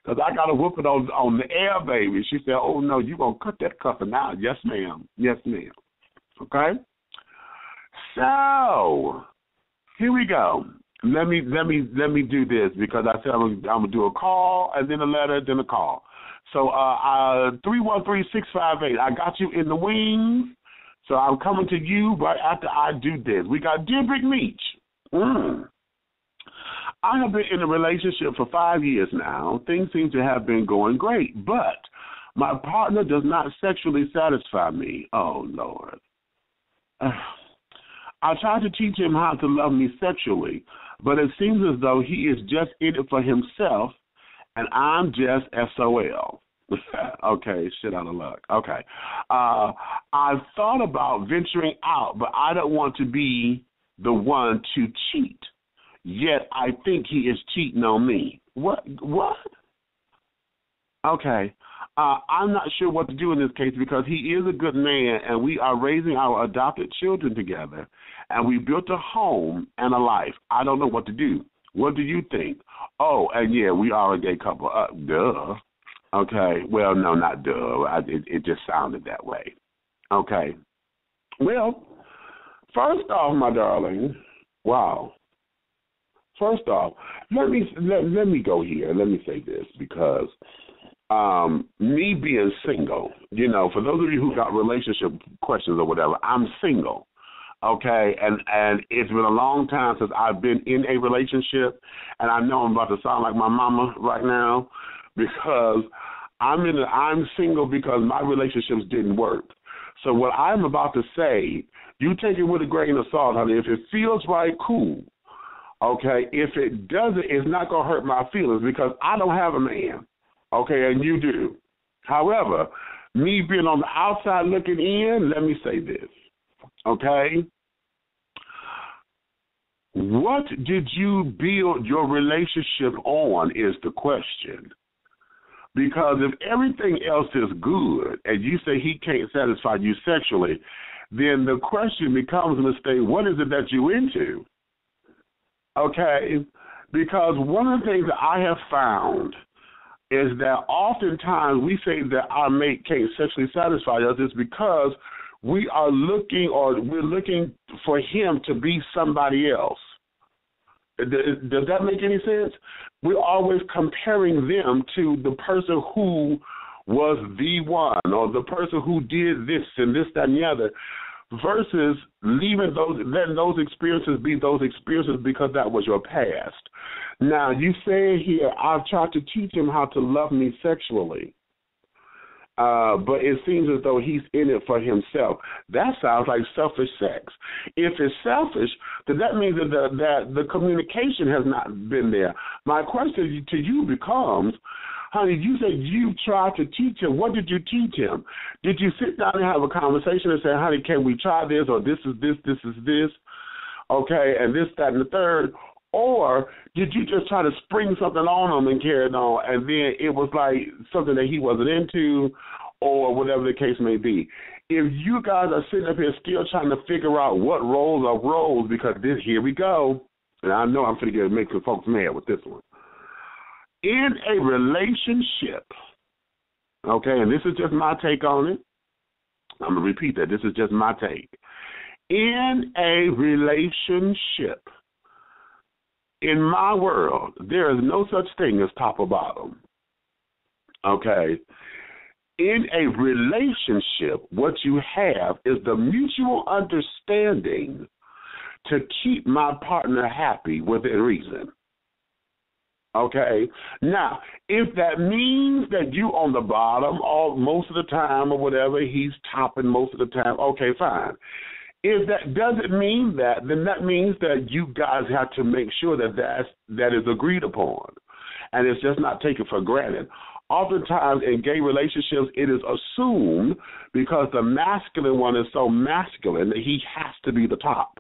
Because I got a whooping on the air, baby. She said, "Oh no, you gonna cut that cussing out?" Yes, ma'am. Yes, ma'am. Okay. So here we go. Let me do this, because I said I'm gonna do a call and then a letter, then a call. So 313-658. I got you in the wings. So I'm coming to you right after I do this. We got Dear Big Meech. I have been in a relationship for 5 years now. Things seem to have been going great, but my partner does not sexually satisfy me. Oh, Lord. I tried to teach him how to love me sexually, but it seems as though he is just in it for himself, and I'm just SOL. Okay, shit out of luck. Okay. I've thought about venturing out, but I don't want to be the one to cheat. Yet I think he is cheating on me. What? Okay. I'm not sure what to do in this case, because he is a good man, and we are raising our adopted children together, and we built a home and a life. I don't know what to do. What do you think? Oh, and yeah, we are a gay couple. Duh. Okay. Well, no, not duh. It just sounded that way. Okay. Well, first off, my darling, wow. First off, let me go here. Let me say this because me being single, for those of you who got relationship questions or whatever, I'm single, okay? And it's been a long time since I've been in a relationship, and I know I'm about to sound like my mama right now because I'm single because my relationships didn't work. So what I'm about to say, you take it with a grain of salt, honey. If it feels right, cool. Okay, if it doesn't, it's not going to hurt my feelings because I don't have a man, okay, and you do. However, me being on the outside looking in, let me say this, okay? What did you build your relationship on is the question. Because if everything else is good and you say he can't satisfy you sexually, then the question becomes, mistake, what is it that you're into? Okay, because one of the things that I have found is that oftentimes we say that our mate can't sexually satisfy us is because we're looking for him to be somebody else. Does that make any sense? We're always comparing them to the person who was the one or the person who did this and this, that, and the other, versus letting those experiences be those experiences because that was your past. Now, you say here, I've tried to teach him how to love me sexually, but it seems as though he's in it for himself. That sounds like selfish sex. If it's selfish, then that means that the communication has not been there. My question to you becomes, honey, you said you tried to teach him. What did you teach him? Did you sit down and have a conversation and say, honey, can we try this, or this is this, okay, and this, that, and the third? Or did you just try to spring something on him and carry it on, and then it was like something that he wasn't into or whatever the case may be? If you guys are sitting up here still trying to figure out what roles are roles, because here we go, and I know I'm going to make some folks mad with this one. In a relationship, okay, and this is just my take on it. I'm going to repeat that. This is just my take. In a relationship, in my world, there is no such thing as top or bottom, okay? In a relationship, what you have is the mutual understanding to keep my partner happy within reason. Okay. Now, if that means that you on the bottom all most of the time or whatever, he's topping most of the time, okay, fine. If that doesn't mean that, then that means that you guys have to make sure that is agreed upon, and it's just not taken for granted. Oftentimes in gay relationships, it is assumed because the masculine one is so masculine that he has to be the top.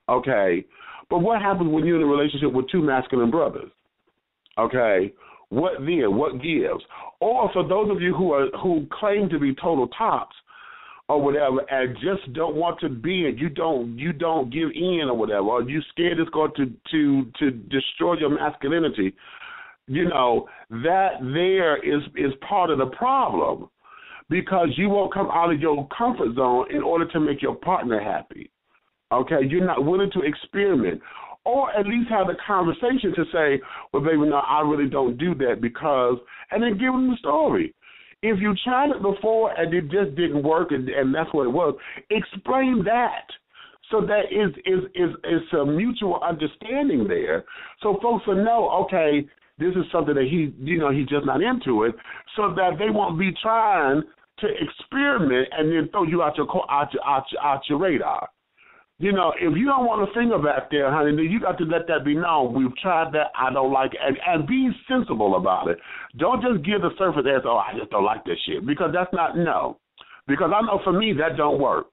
Okay. But what happens when you're in a relationship with two masculine brothers? Okay, what then? What gives? Or for those of you who claim to be total tops or whatever and just don't want to be it, you don't give in or whatever, or you scared it's going to destroy your masculinity, that there is part of the problem because you won't come out of your comfort zone in order to make your partner happy. Okay, you're not willing to experiment. Or at least have the conversation to say, well, baby, no, I really don't do that because, and then give them the story. If you tried it before and it just didn't work and that's what it was, explain that so that is a mutual understanding there. So folks will know, okay, this is something that he's just not into it, so that they won't be trying to experiment and then throw you out your radar. If you don't want a finger back there, honey, then you got to let that be known. We've tried that. I don't like it. And be sensible about it. Don't just give the surface answer, I just don't like this shit. Because that's not, no. Because I know for me, that don't work.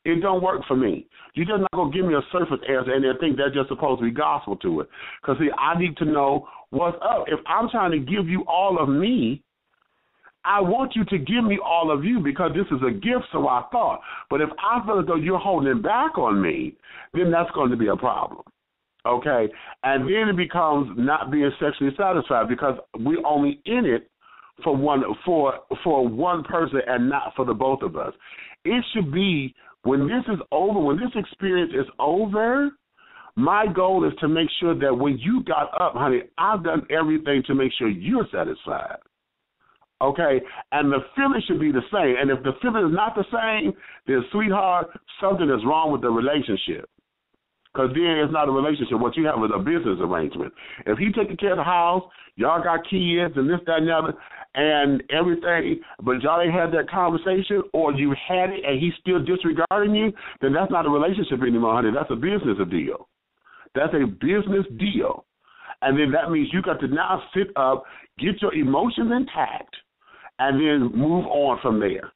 It don't work for me. You're just not going to give me a surface answer and then think that's just supposed to be gospel to it. Because, see, I need to know what's up. If I'm trying to give you all of me, I want you to give me all of you because this is a gift, so I thought. But if I feel as though you're holding back on me, then that's going to be a problem, okay? And then it becomes not being sexually satisfied because we're only in it for one person and not for the both of us. It should be when this is over, when this experience is over, my goal is to make sure that when you got up, honey, I've done everything to make sure you're satisfied. Okay? And the feeling should be the same. And if the feeling is not the same, then, sweetheart, something is wrong with the relationship. Because then it's not a relationship. What you have is a business arrangement. If he taking care of the house, y'all got kids and this, that, and the other, and everything, but y'all ain't had that conversation, or you had it and he's still disregarding you, then that's not a relationship anymore, honey. That's a business deal. That's a business deal. And then that means you got to now sit up, get your emotions intact, and then move on from there.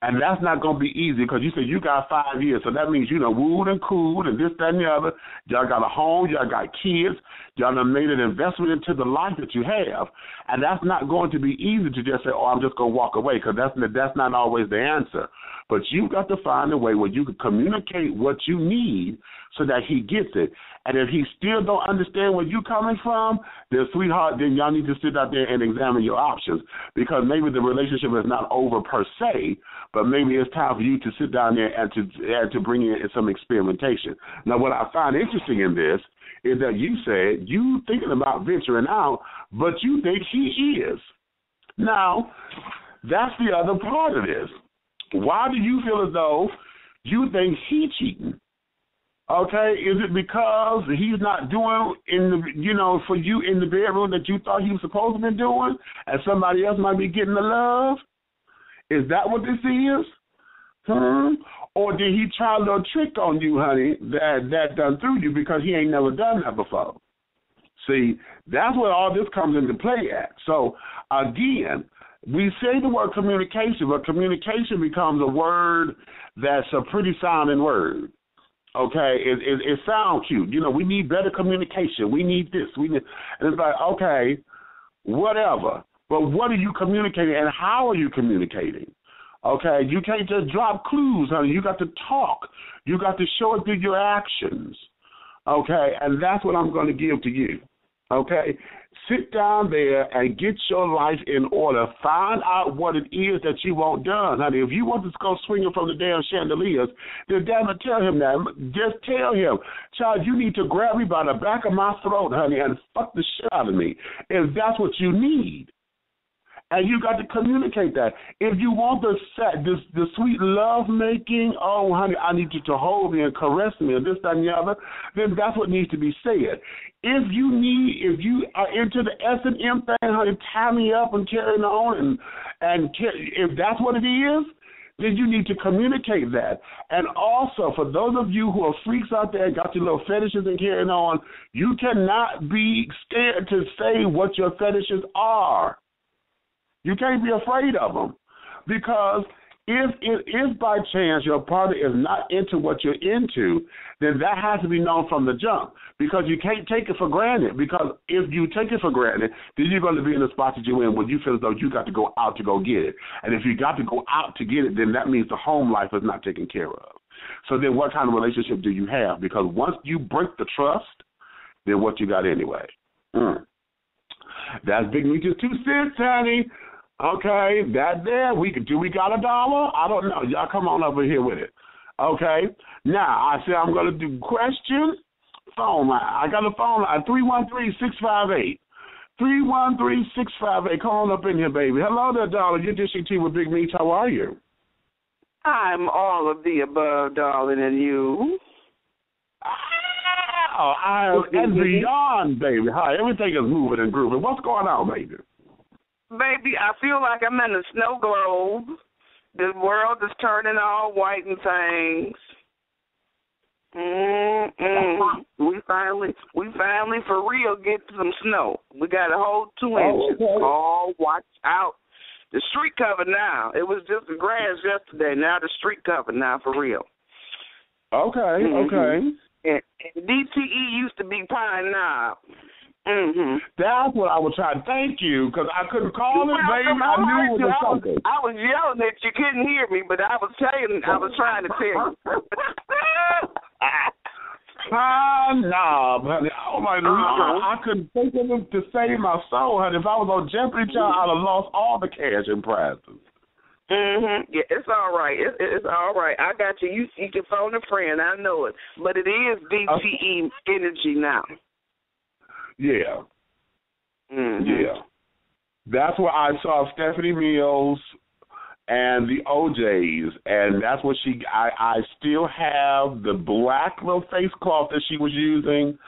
And that's not going to be easy because you said you got 5 years, so that means you done wooed and cooled and this, that, and the other. Y'all got a home, y'all got kids, y'all done made an investment into the life that you have. And that's not going to be easy to just say, oh, I'm just going to walk away, because that's not always the answer. But you've got to find a way where you can communicate what you need so that he gets it. And if he still don't understand where you're coming from, then, sweetheart, then y'all need to sit out there and examine your options, because maybe the relationship is not over per se, but maybe it's time for you to sit down there and to bring in some experimentation. Now, what I find interesting in this is that you said you thinking about venturing out, but you think he is. Now, that's the other part of this. Why do you feel as though you think he's cheating? Okay, is it because he's not doing for you in the bedroom that you thought he was supposed to be doing, and somebody else might be getting the love? Is that what this is? Or did he try a little trick on you, honey, that done through you because he ain't never done that before? See, that's where all this comes into play at. So, again, we say the word communication, but communication becomes a word that's a pretty sounding word. Okay, it sounds cute. We need better communication. We need this. And it's like, okay, whatever. But what are you communicating, and how are you communicating? Okay, you can't just drop clues, honey. You got to talk. You got to show it through your actions. Okay, and that's what I'm going to give to you. Okay, sit down there and get your life in order. Find out what it is that you want done, honey. If you want to go swinging from the damn chandeliers, then damn it, tell him that. Just tell him, child, you need to grab me by the back of my throat, honey, and fuck the shit out of me, if that's what you need. And you got to communicate that. If you want the sweet love making, oh, honey, I need you to hold me and caress me and this, that, and the other, then that's what needs to be said. If you are into the S&M thing, honey, tie me up and carry on, and if that's what it is, then you need to communicate that. And also, for those of you who are freaks out there and got your little fetishes and carrying on, you cannot be scared to say what your fetishes are. You can't be afraid of them, because if by chance your partner is not into what you're into, then that has to be known from the jump, because you can't take it for granted. Because if you take it for granted, then you're going to be in the spot that you're in where you feel as though you got to go out to go get it. And if you got to go out to get it, then that means the home life is not taken care of. So then what kind of relationship do you have? Because once you break the trust, then what you got anyway? That's Big Meech's 2 cents, honey. Okay, that there, we got $1? I don't know. Y'all come on over here with it. Okay, now I said I'm going to do question phone line. I got a phone line, 313-658. 313-658. Come on up in here, baby. Hello there, darling. You're dishing tea with Big Meech. How are you? I'm all of the above, darling, and you? And beyond, baby. Hi, everything is moving and grooving. What's going on, baby? Baby, I feel like I'm in a snow globe. The world is turning all white and things. We finally for real get some snow. We got a whole 2 inches. Okay. Oh, watch out. The street covered now. It was just the grass yesterday. Now the street covered now for real. Okay, okay. And DTE used to be Pine Knob. That's what I was trying. Thank you, because I couldn't call it, baby. I knew it was something. I was yelling that you couldn't hear me, but I was trying to tell you. Honey. Oh my Lord, I couldn't think of it to save my soul, honey. If I was on Jeopardy, child, I'd have lost all the cash and prizes. Yeah, it's all right. It's all right. I got you. You can phone a friend. I know it, but it is DTE energy now. Yeah. Mm-hmm. Yeah. That's where I saw Stephanie Mills and the OJs, and that's what I still have the black little face cloth that she was using,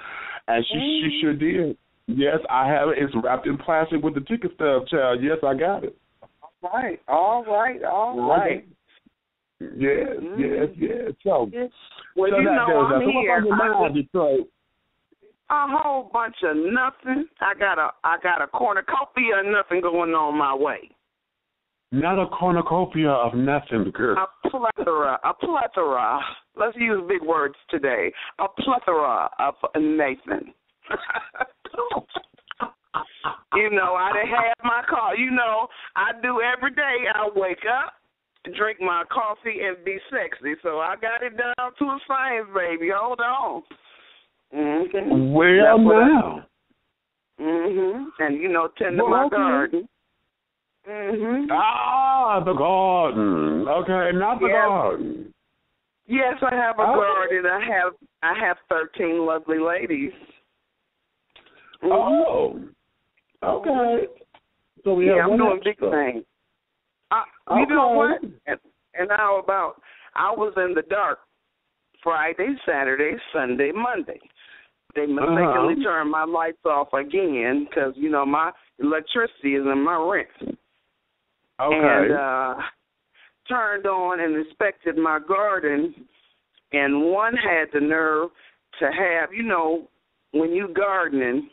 and she sure did. Yes, I have it. It's wrapped in plastic with the ticket stub, child. Yes, I got it. All right. Yes. So, well, so you know, I'm here. Detroit. A whole bunch of nothing. I got a cornucopia of nothing going on my way. Not a cornucopia of nothing, girl. A plethora. Let's use big words today. A plethora of Nathan. You know, I done had my coffee. You know, I do every day. I wake up, drink my coffee, and be sexy. So I got it down to a science, baby. Hold on. Mm-hmm. Well, now. And, you know, tend to my garden. Ah, the garden. Okay, not the garden. Yes, I have a garden. I have 13 lovely ladies. Oh, okay. So we have I'm doing big things. You know what? And how about I was in the dark Friday, Saturday, Sunday, Monday. They mistakenly turned my lights off again because, you know, my electricity is in my rent. Okay. And turned on and inspected my garden, and one had the nerve to have, you know, when you gardening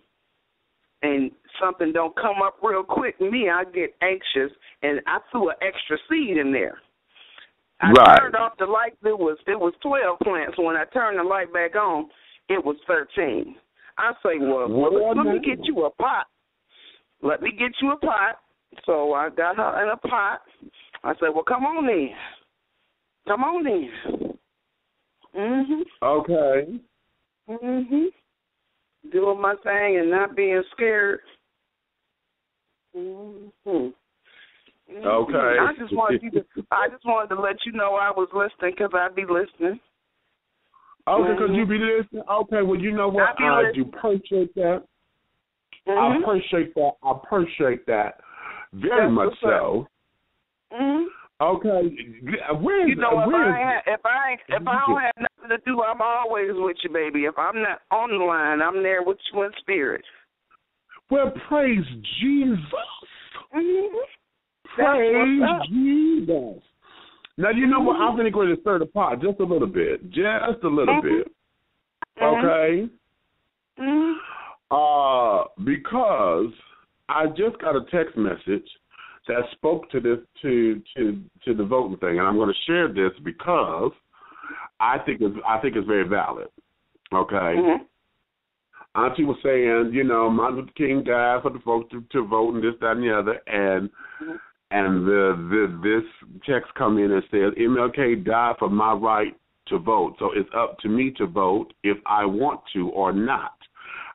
and something don't come up real quick, I get anxious, and I threw an extra seed in there. I turned off the light. It was 12 plants. When I turned the light back on, it was 13. I say, well, let me get you a pot. Let me get you a pot. So I got her in a pot. I said, well, come on in. Come on in. Okay. Doing my thing and not being scared. Okay. I just wanted to let you know I was listening because I be listening. Okay, because you be listening. Okay, well, you know what? I do appreciate that. I appreciate that very much so. Okay. You know, if I don't have nothing to do, I'm always with you, baby. If I'm not on the line, I'm there with you in spirit. Well, praise Jesus. Praise Jesus. Now, you know what? I'm going to go ahead and stir the pot just a little bit. Just a little bit. Okay? Because I just got a text message that spoke to this to the voting thing, and I'm going to share this because I think it's very valid. Okay. Auntie was saying, you know, Martin Luther King died for the folks to vote and this, that, and the other, and this text come in and says MLK died for my right to vote, so it's up to me to vote if I want to or not.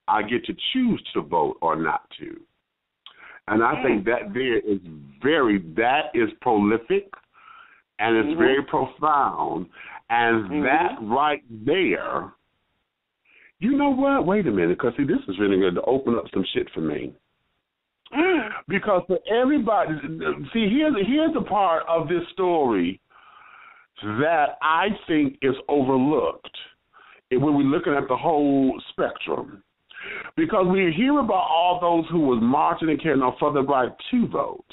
I get to choose to vote or not to. And I think that is prolific, and it's very profound. And that right there, you know what? Wait a minute, because, see, this is really going to open up some shit for me. Because for everybody, see, here's a part of this story that I think is overlooked when we're looking at the whole spectrum. Because we hear about all those who was marching and carrying on for the right to vote.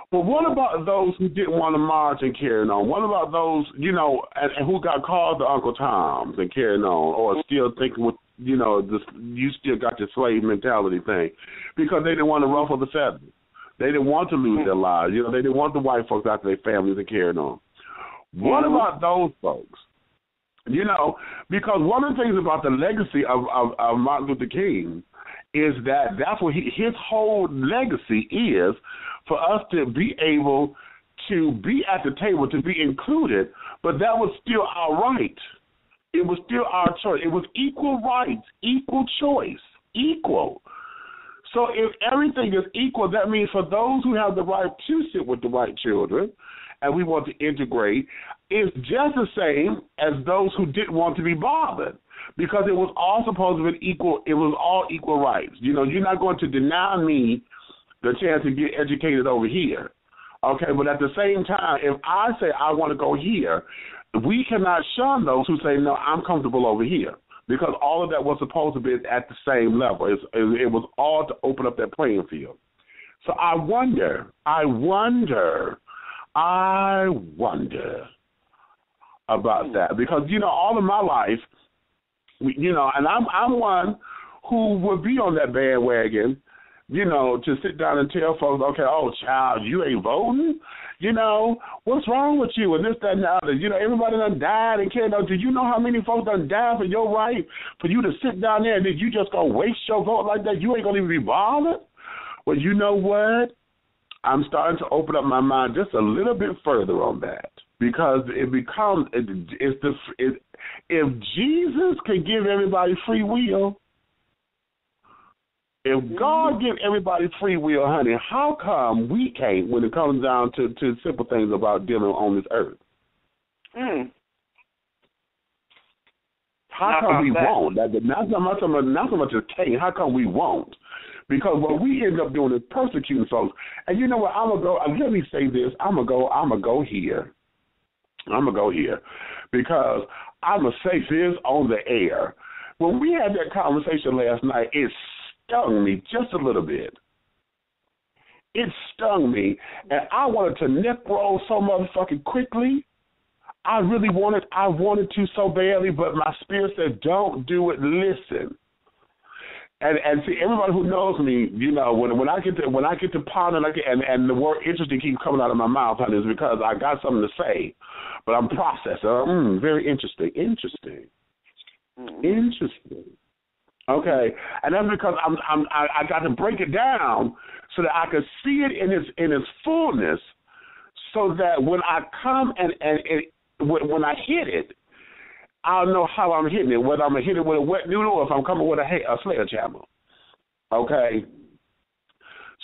But what about those who didn't want to march and carrying on? What about those, you know, and who got called the Uncle Toms and carrying on, or still thinking with, you know, you still got your slave mentality thing, because they didn't want to ruffle the feathers. They didn't want to lose their lives. You know, they didn't want the white folks after their families and carrying on. What about those folks? You know, because one of the things about the legacy of Martin Luther King is that's what his whole legacy is, for us to be able to be at the table, to be included, but that was still our right. It was still our choice. It was equal rights, equal choice, equal. So if everything is equal, that means for those who have the right to sit with the right children, and we want to integrate, it's just the same as those who didn't want to be bothered, because it was all supposed to be equal. It was all equal rights. You know, you're not going to deny me the chance to get educated over here. Okay, but at the same time, if I say I want to go here, we cannot shun those who say, no, I'm comfortable over here, because all of that was supposed to be at the same level. It was all to open up that playing field. So I wonder about that, because, you know, all of my life, you know, and I'm one who would be on that bandwagon, you know, to sit down and tell folks, okay, oh, child, you ain't voting? You know, what's wrong with you? And this, that, and the other. You know, everybody done died and can't know. Do you know how many folks done died for your right for you to sit down there and then you just going to waste your vote like that? You ain't going to even be bothered? Well, you know what? I'm starting to open up my mind just a little bit further on that, because it becomes, if Jesus can give everybody free will, if God give everybody free will, honey, how come we can't when it comes down to simple things about dealing on this earth? How come we won't? Not so much as can't. How come we won't? Because what we end up doing is persecuting folks. And you know what? I'm gonna go. Let me say this. I'm gonna go here. Because I'm gonna say this on the air. When we had that conversation last night, it stung me just a little bit. It stung me, and I wanted to neck roll so motherfucking quickly. I wanted to so badly, but my spirit said, "Don't do it. Listen." And see, everybody who knows me, you know, when I get to pondering, and the word interesting keeps coming out of my mouth, honey, is because I got something to say, but I'm processing. Very interesting. Okay, and that's because I got to break it down so that I could see it in its fullness, so that when I come and when I hit it, I'll know how I'm hitting it, whether I'm going to hit it with a wet noodle or if I'm coming with a sledgehammer. Okay?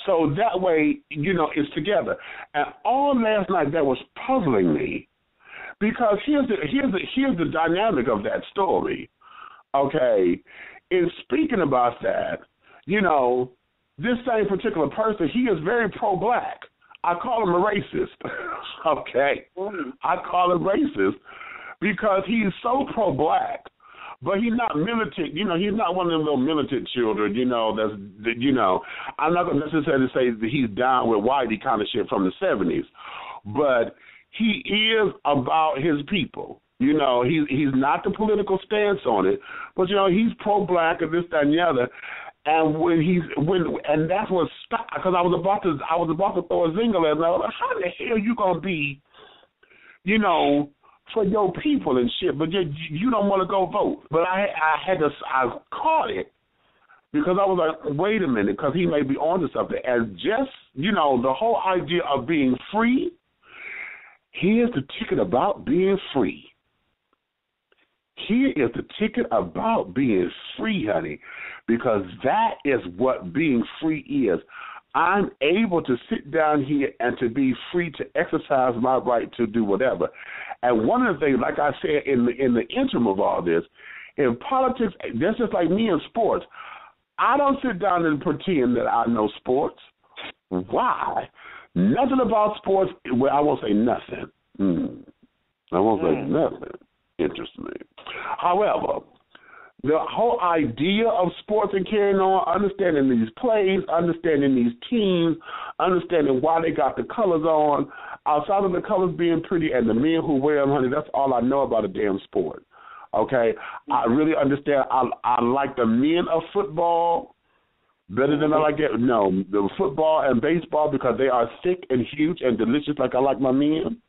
So that way, you know, it's together. And all last night that was puzzling me, because here's the dynamic of that story. Okay? In speaking about that, you know, this same particular person, he is very pro-black. I call him a racist. Okay? I call him racist, because he's so pro-black, but he's not militant. You know, he's not one of them little militant children, you know, I'm not going to necessarily say that he's down with Whitey kind of shit from the 70s, but he is about his people. You know, he's not the political stance on it, but, you know, he's pro-black and this, that, and the other. And and that's what stopped, because I was about to throw a zinger at him. I was like, how the hell you going to be, you know, for your people and shit, but you don't want to go vote. But I caught it, because I was like, wait a minute, because he may be onto something. And just, you know, the whole idea of being free, here's the ticket about being free. Here is the ticket about being free, honey, because that is what being free is. I'm able to sit down here and to be free to exercise my right to do whatever. And one of the things, like I said, in the interim of all this, in politics, that's just like me in sports. I don't sit down and pretend that I know sports. Why? Nothing about sports. Well, I won't say nothing. I won't say nothing interests me. However, the whole idea of sports and carrying on, understanding these plays, understanding these teams, understanding why they got the colors on, outside of the colors being pretty and the men who wear them, honey, that's all I know about a damn sport. Okay? I really understand. I like the men of football better than I like it. No, the football and baseball, because they are thick and huge and delicious like I like my men.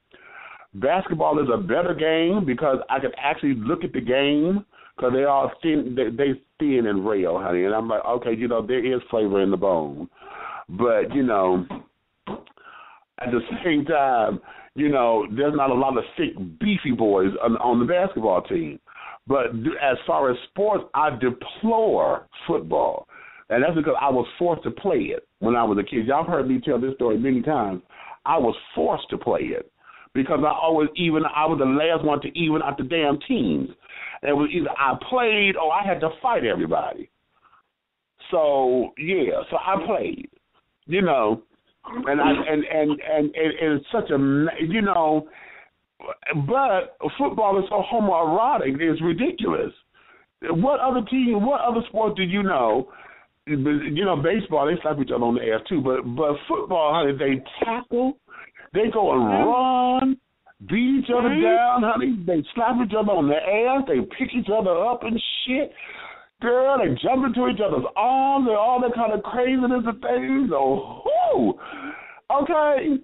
Basketball is a better game because I can actually look at the game, because they are thin, they thin and rail, honey. And I'm like, okay, you know, there is flavor in the bone. But, you know, at the same time, you know, there's not a lot of thick, beefy boys on the basketball team. But as far as sports, I deplore football, And that's because I was forced to play it when I was a kid. Y'all heard me tell this story many times. I was forced to play it because I was the last one to even out the damn teams. It was either I played or I had to fight everybody. So so I played, you know, and it's such a, you know, but football is so homoerotic, it's ridiculous. What other sport do you know? You know, baseball, they slap each other on the ass too, but football, honey, they tackle, they go and run, beat each other down, honey, they slap each other on the ass, they pick each other up and shit. Girl, they jump into each other's arms and all that kind of craziness and things. Oh, okay.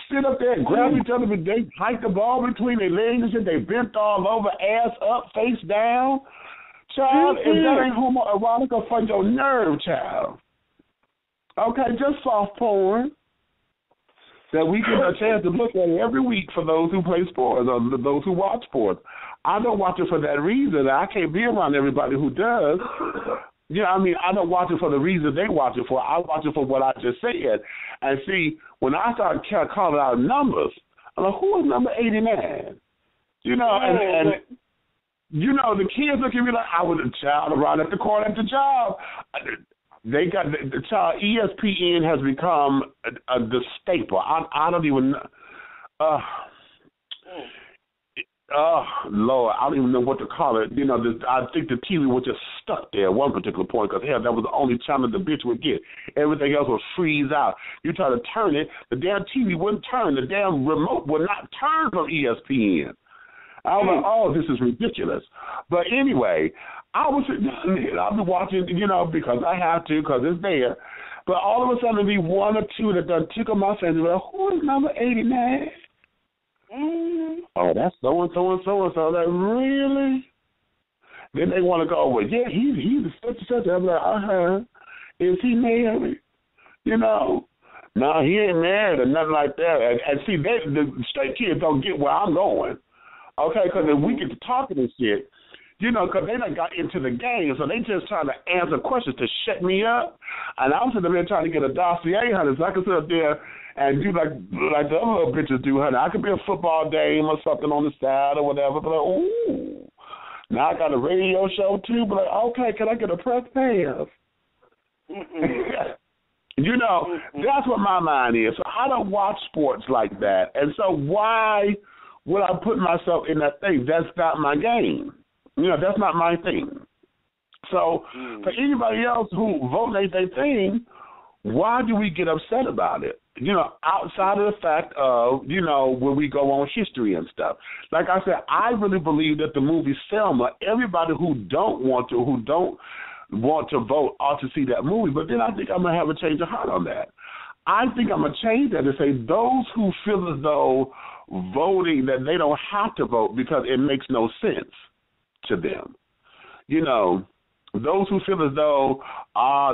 Sit up there and grab each other, but they hike the ball between their legs and shit. They bent all over, ass up, face down. Child, if that ain't homoerotic for your nerve, child. Okay, just soft porn that we get a chance to look at every week for those who play sports or those who watch sports. I don't watch it for that reason. I can't be around everybody who does. You know, I mean, I don't watch it for the reason they watch it for. I watch it for what I just said. And see, when I start calling out numbers, I'm like, who is number 89? You know, and you know, the kids look at me like I was a child around at the corner at the job. They got the child. ESPN has become the staple. I don't even know. Oh, Lord, I don't even know what to call it. You know, I think the TV was just stuck there at one particular point because, hell, that was the only channel the bitch would get. Everything else would freeze out. You try to turn it, the damn TV wouldn't turn. The damn remote would not turn from ESPN. I was like, oh, this is ridiculous. But anyway, I was sitting down there. I'll be watching, you know, because I have to, because it's there. But all of a sudden, there'll be one or two that done tickle my fancy. Like, who is number 89? Oh, that's so-and-so and so-and-so. Like, really? Then they want to go, well, yeah, he's such and such. I'm like, is he married? You know? No, he ain't married or nothing like that. And see, the straight kids don't get where I'm going. Okay, because if we get to talking and shit, you know, because they done got into the game, so they just trying to answer questions to shut me up. And I'm sitting there trying to get a dossier, honey, so I can sit up there and do like the other little bitches do, honey. I could be a football dame or something on the side or whatever, but like, ooh. Now I got a radio show too, but like, okay, can I get a press pass? You know, that's what my mind is. So I don't watch sports like that. And so why would I put myself in that thing? That's not my game. You know, that's not my thing. So for anybody else who vote their thing, why do we get upset about it? You know, outside of the fact of, you know, when we go on history and stuff. Like I said, I really believe that the movie Selma, everybody who don't want to vote ought to see that movie. But then I think I'm going to have a change of heart on that. I think I'm going to change that and say those who feel as though voting, that they don't have to vote because it makes no sense to them. You know, those who feel as though,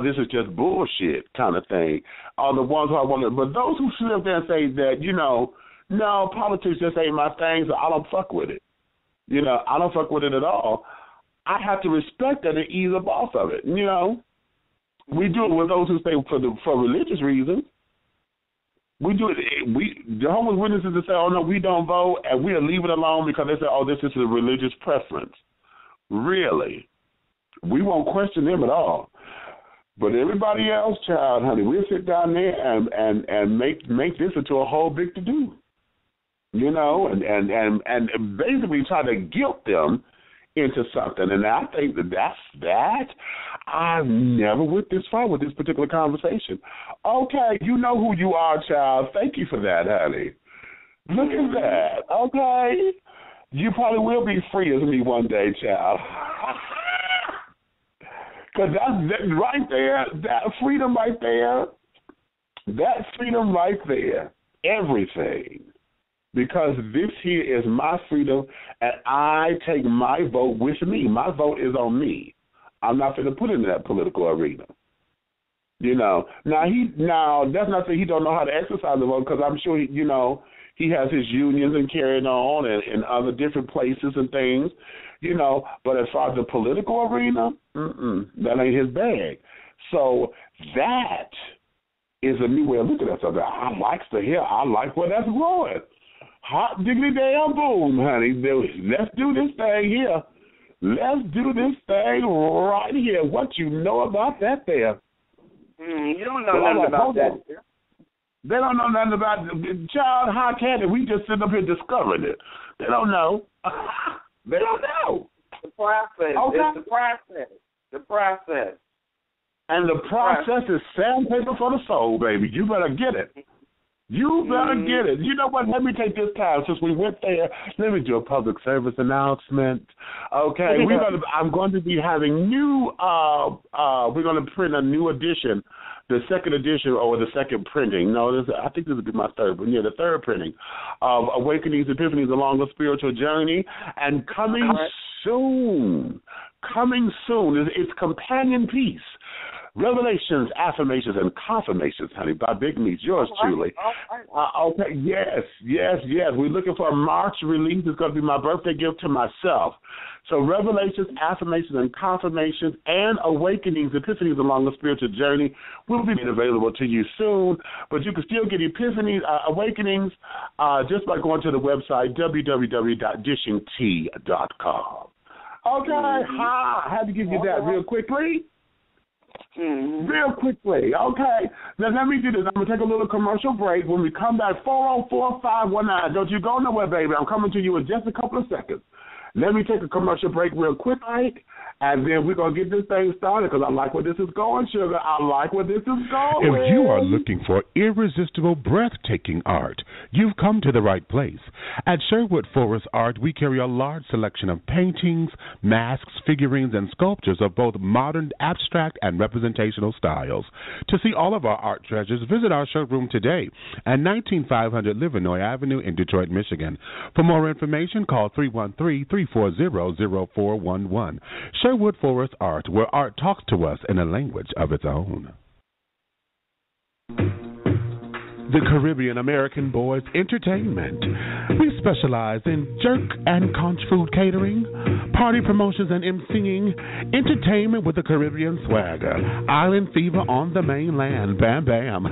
this is just bullshit kind of thing are the ones who I want to, but those who sit up there and say that, you know, no, politics just ain't my thing, so I don't fuck with it. You know, I don't fuck with it at all. I have to respect that and ease up off of it. You know, we do it with those who say for religious reasons. We do it. Jehovah's Witnesses that say, oh, no, we don't vote, and we'll leave it alone because they say, oh, this is a religious preference. Really? We won't question them at all. But everybody else, child, honey, we'll sit down there and make this into a whole big to-do. You know, and basically try to guilt them into something. And I think that I never went this far with this particular conversation. Okay, you know who you are, child. Thank you for that, honey. Look at that. Okay. You probably will be free as me one day, child. Because that's right there, that freedom right there, everything. Because this here is my freedom, and I take my vote with me. My vote is on me. I'm not going to put it in that political arena. You know, now that's not that he don't know how to exercise the vote, because I'm sure he has his unions and carrying on in other different places and things, you know. But as far as the political arena, that ain't his bag. So that is a new way of looking at something. I like to hear. I like where that's going. Hot diggity damn boom, honey. Let's do this thing here. Let's do this thing right here. What you know about that there? You don't know nothing about that. They don't know nothing about it. Child, how can it? We just sitting up here discovering it. They don't know. They don't know. The process. Okay. It's the process. The process. And the process is sandpaper for the soul, baby. You better get it. You better get it. You know what? Let me take this time since we went there. Let me do a public service announcement. Okay, I'm going to be having new. We're going to print a new edition, the second edition or the second printing. No, I think this will be my third, but the third printing of Awakenings, Epiphanies Along the Spiritual Journey, and coming soon. Coming soon is its companion piece. Revelations, Affirmations, and Confirmations, honey, by Big Meech, yours truly. Okay, yes. We're looking for a March release. It's going to be my birthday gift to myself. So Revelations, Affirmations, and Confirmations, and Awakenings, Epiphanies Along the Spiritual Journey will be made available to you soon. But you can still get Epiphanies, Awakenings, just by going to the website, www.dishingtea.com. Okay, I had to give you that real quickly. Real quickly, okay. Now let me do this. I'm gonna take a little commercial break. When we come back, 404-519. Don't you go nowhere, baby. I'm coming to you in just a couple of seconds. Let me take a commercial break real quick, Ike, and then we're going to get this thing started because I like where this is going, sugar. I like where this is going. If you are looking for irresistible, breathtaking art, you've come to the right place. At Sherwood Forest Art, we carry a large selection of paintings, masks, figurines, and sculptures of both modern, abstract, and representational styles. To see all of our art treasures, visit our showroom today at 19500 Livernois Avenue in Detroit, Michigan. For more information, call 313-340-0411. Sherwood Forest Art, where art talks to us in a language of its own. The Caribbean American Boys Entertainment. We specialize in jerk and conch food catering, party promotions and emceeing, entertainment with the Caribbean swagger, island fever on the mainland, bam bam.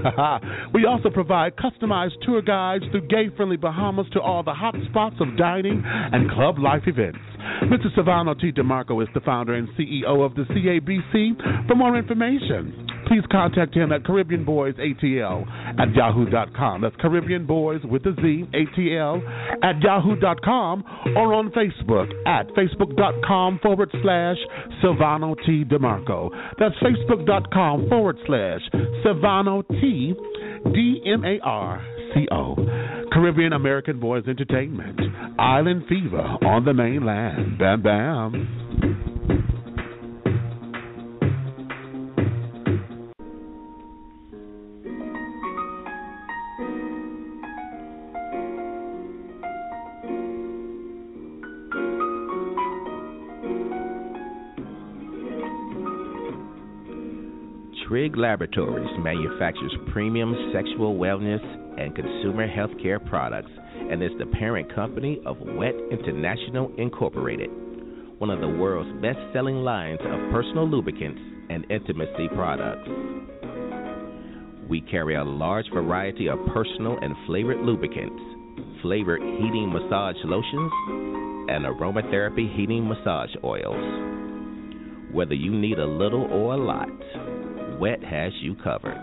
We also provide customized tour guides through gay-friendly Bahamas to all the hot spots of dining and club life events. Mr. Silvano T. DeMarco is the founder and CEO of the CABC. For more information, please contact him at CaribbeanBoysATL@yahoo.com. That's Caribbean Boys with a Z, ATL, @yahoo.com, or on Facebook at Facebook.com/Silvano T. DeMarco. That's Facebook.com/Silvano T. DMARCO. Caribbean American Boys Entertainment. Island Fever on the mainland. Bam bam. Trigg Laboratories manufactures premium sexual wellness and consumer health care products and is the parent company of Wet International Incorporated, one of the world's best-selling lines of personal lubricants and intimacy products. We carry a large variety of personal and flavored lubricants, flavored heating massage lotions, and aromatherapy heating massage oils. Whether you need a little or a lot, Wet has you covered.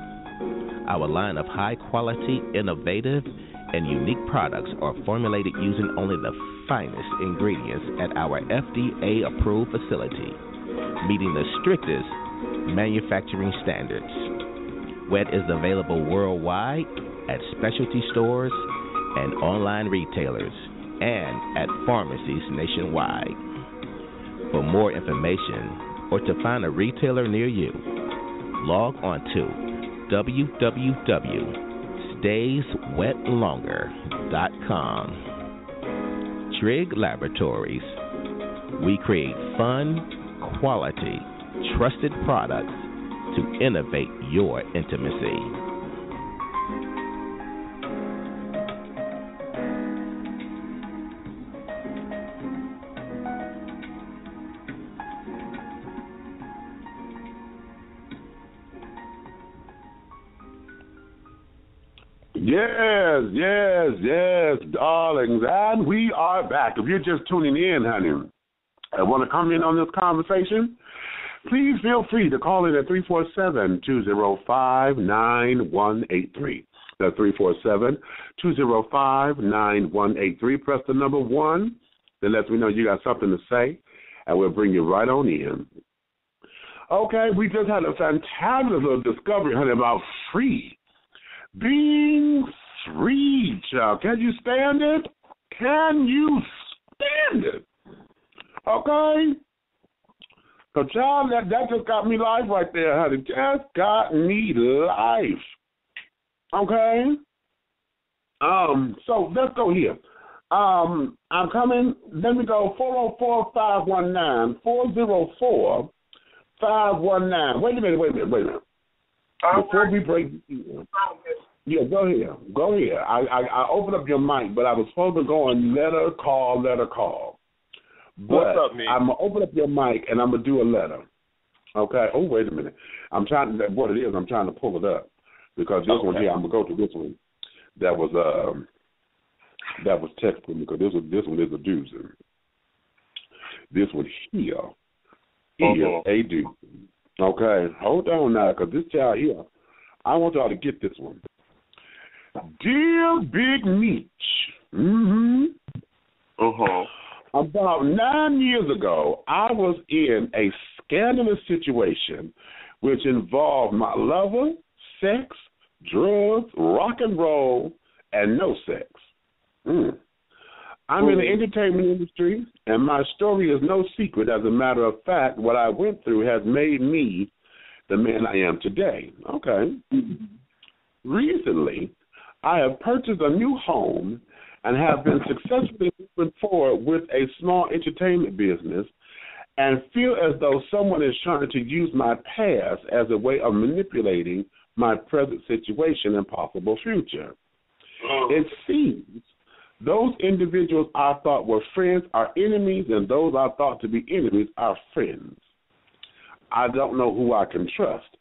Our line of high-quality, innovative, and unique products are formulated using only the finest ingredients at our FDA-approved facility, meeting the strictest manufacturing standards. Wet is available worldwide at specialty stores and online retailers and at pharmacies nationwide. For more information or to find a retailer near you, log on to www.stayswetlonger.com. Trigg Laboratories. We create fun, quality, trusted products to innovate your intimacy. Yes, darlings. And we are back. If you're just tuning in, honey, and want to come in on this conversation, please feel free to call in at 347-205-9183. That's 347-205-9183. Press the number 1. That lets me know you got something to say, and we'll bring you right on in. Okay, we just had a fantabulous little discovery, honey, about free. Being free, child. Can you stand it? Can you stand it? Okay? So, child, that just got me life right there, honey. Just got me life. Okay? So let's go here. I'm coming. Let me go 404-519. 404-519. Wait a minute. Before we break, yeah, go ahead. I opened up your mic, but I was supposed to go and let her call. But what's up, man? I'm gonna open up your mic and I'm gonna do a letter. Okay. Oh, wait a minute. I'm trying to pull it up because this one here. I'm gonna go to this one. That was texted because this one is a doozy. This one here is a doozy. Okay, hold on now, because this child here, I want y'all to get this one. Dear Big Meech, about 9 years ago, I was in a scandalous situation which involved my lover, sex, drugs, rock and roll, and no sex. I'm in the entertainment industry, and my story is no secret. As a matter of fact, what I went through has made me the man I am today. Okay. Recently, I have purchased a new home and have been successfully moving forward with a small entertainment business and feel as though someone is trying to use my past as a way of manipulating my present situation and possible future. It seems those individuals I thought were friends are enemies, and those I thought to be enemies are friends. I don't know who I can trust,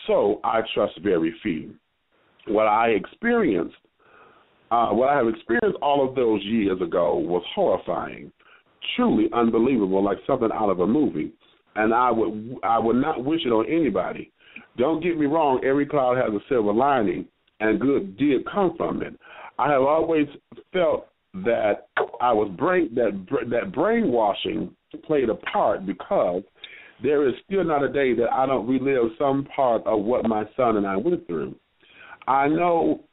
so I trust very few. What I have experienced all of those years ago was horrifying, truly unbelievable, like something out of a movie, and I would not wish it on anybody. Don't get me wrong, every cloud has a silver lining, and good did come from it. I have always felt that that brainwashing played a part because there is still not a day that I don't relive some part of what my son and I went through. I know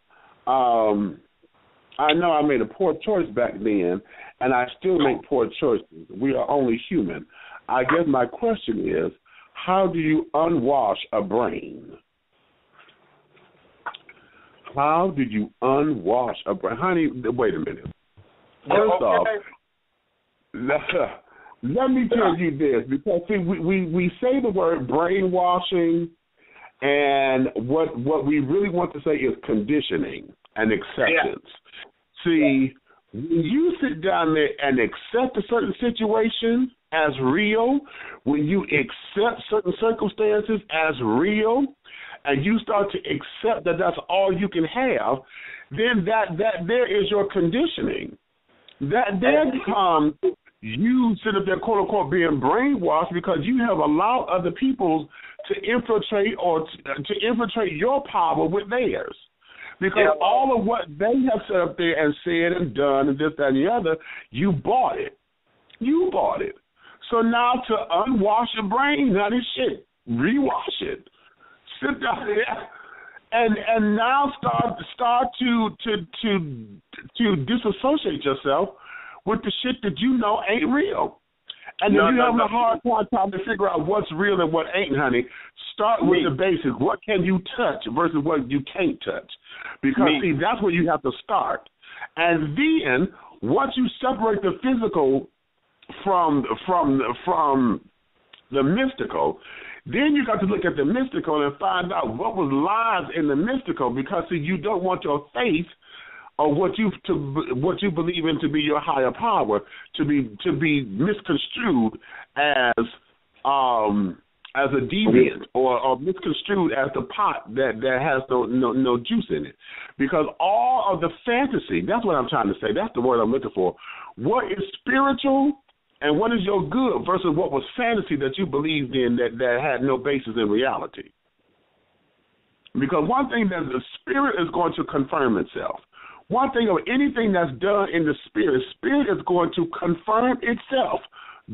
I made a poor choice back then, and I still make poor choices. We are only human. I guess my question is, how do you unwash a brain? How did you unwash a brain? Honey, wait a minute. First off, let me tell you this, because see, we say the word brainwashing, and what we really want to say is conditioning and acceptance. Yeah. See, when you sit down there and accept a certain situation as real, when you accept certain circumstances as real, and you start to accept that that's all you can have, then that there is your conditioning. That there becomes you sit up there, quote unquote, being brainwashed because you have allowed other people to infiltrate your power with theirs. Because all of what they have set up there and said and done and this, that, and the other, you bought it. You bought it. So now to unwash your brain, honey, shit, rewash it. Sit down there and now start to disassociate yourself with the shit that you know ain't real. And if you're having a hard time to figure out what's real and what ain't, honey, start with the basics. What can you touch versus what you can't touch? Because, see, that's where you have to start. And then once you separate the physical from the mystical, then you got to look at the mystical and find out what was lies in the mystical, because see, you don't want your faith or what you believe in to be your higher power to be misconstrued as as a deviant or misconstrued as the pot that has no juice in it. Because all of the fantasy, that's what I'm trying to say, that's the word I'm looking for. What is spiritual and what is your good versus what was fantasy that you believed in that had no basis in reality. Because one thing that the spirit is going to confirm itself. One thing of anything that's done in the spirit is going to confirm itself.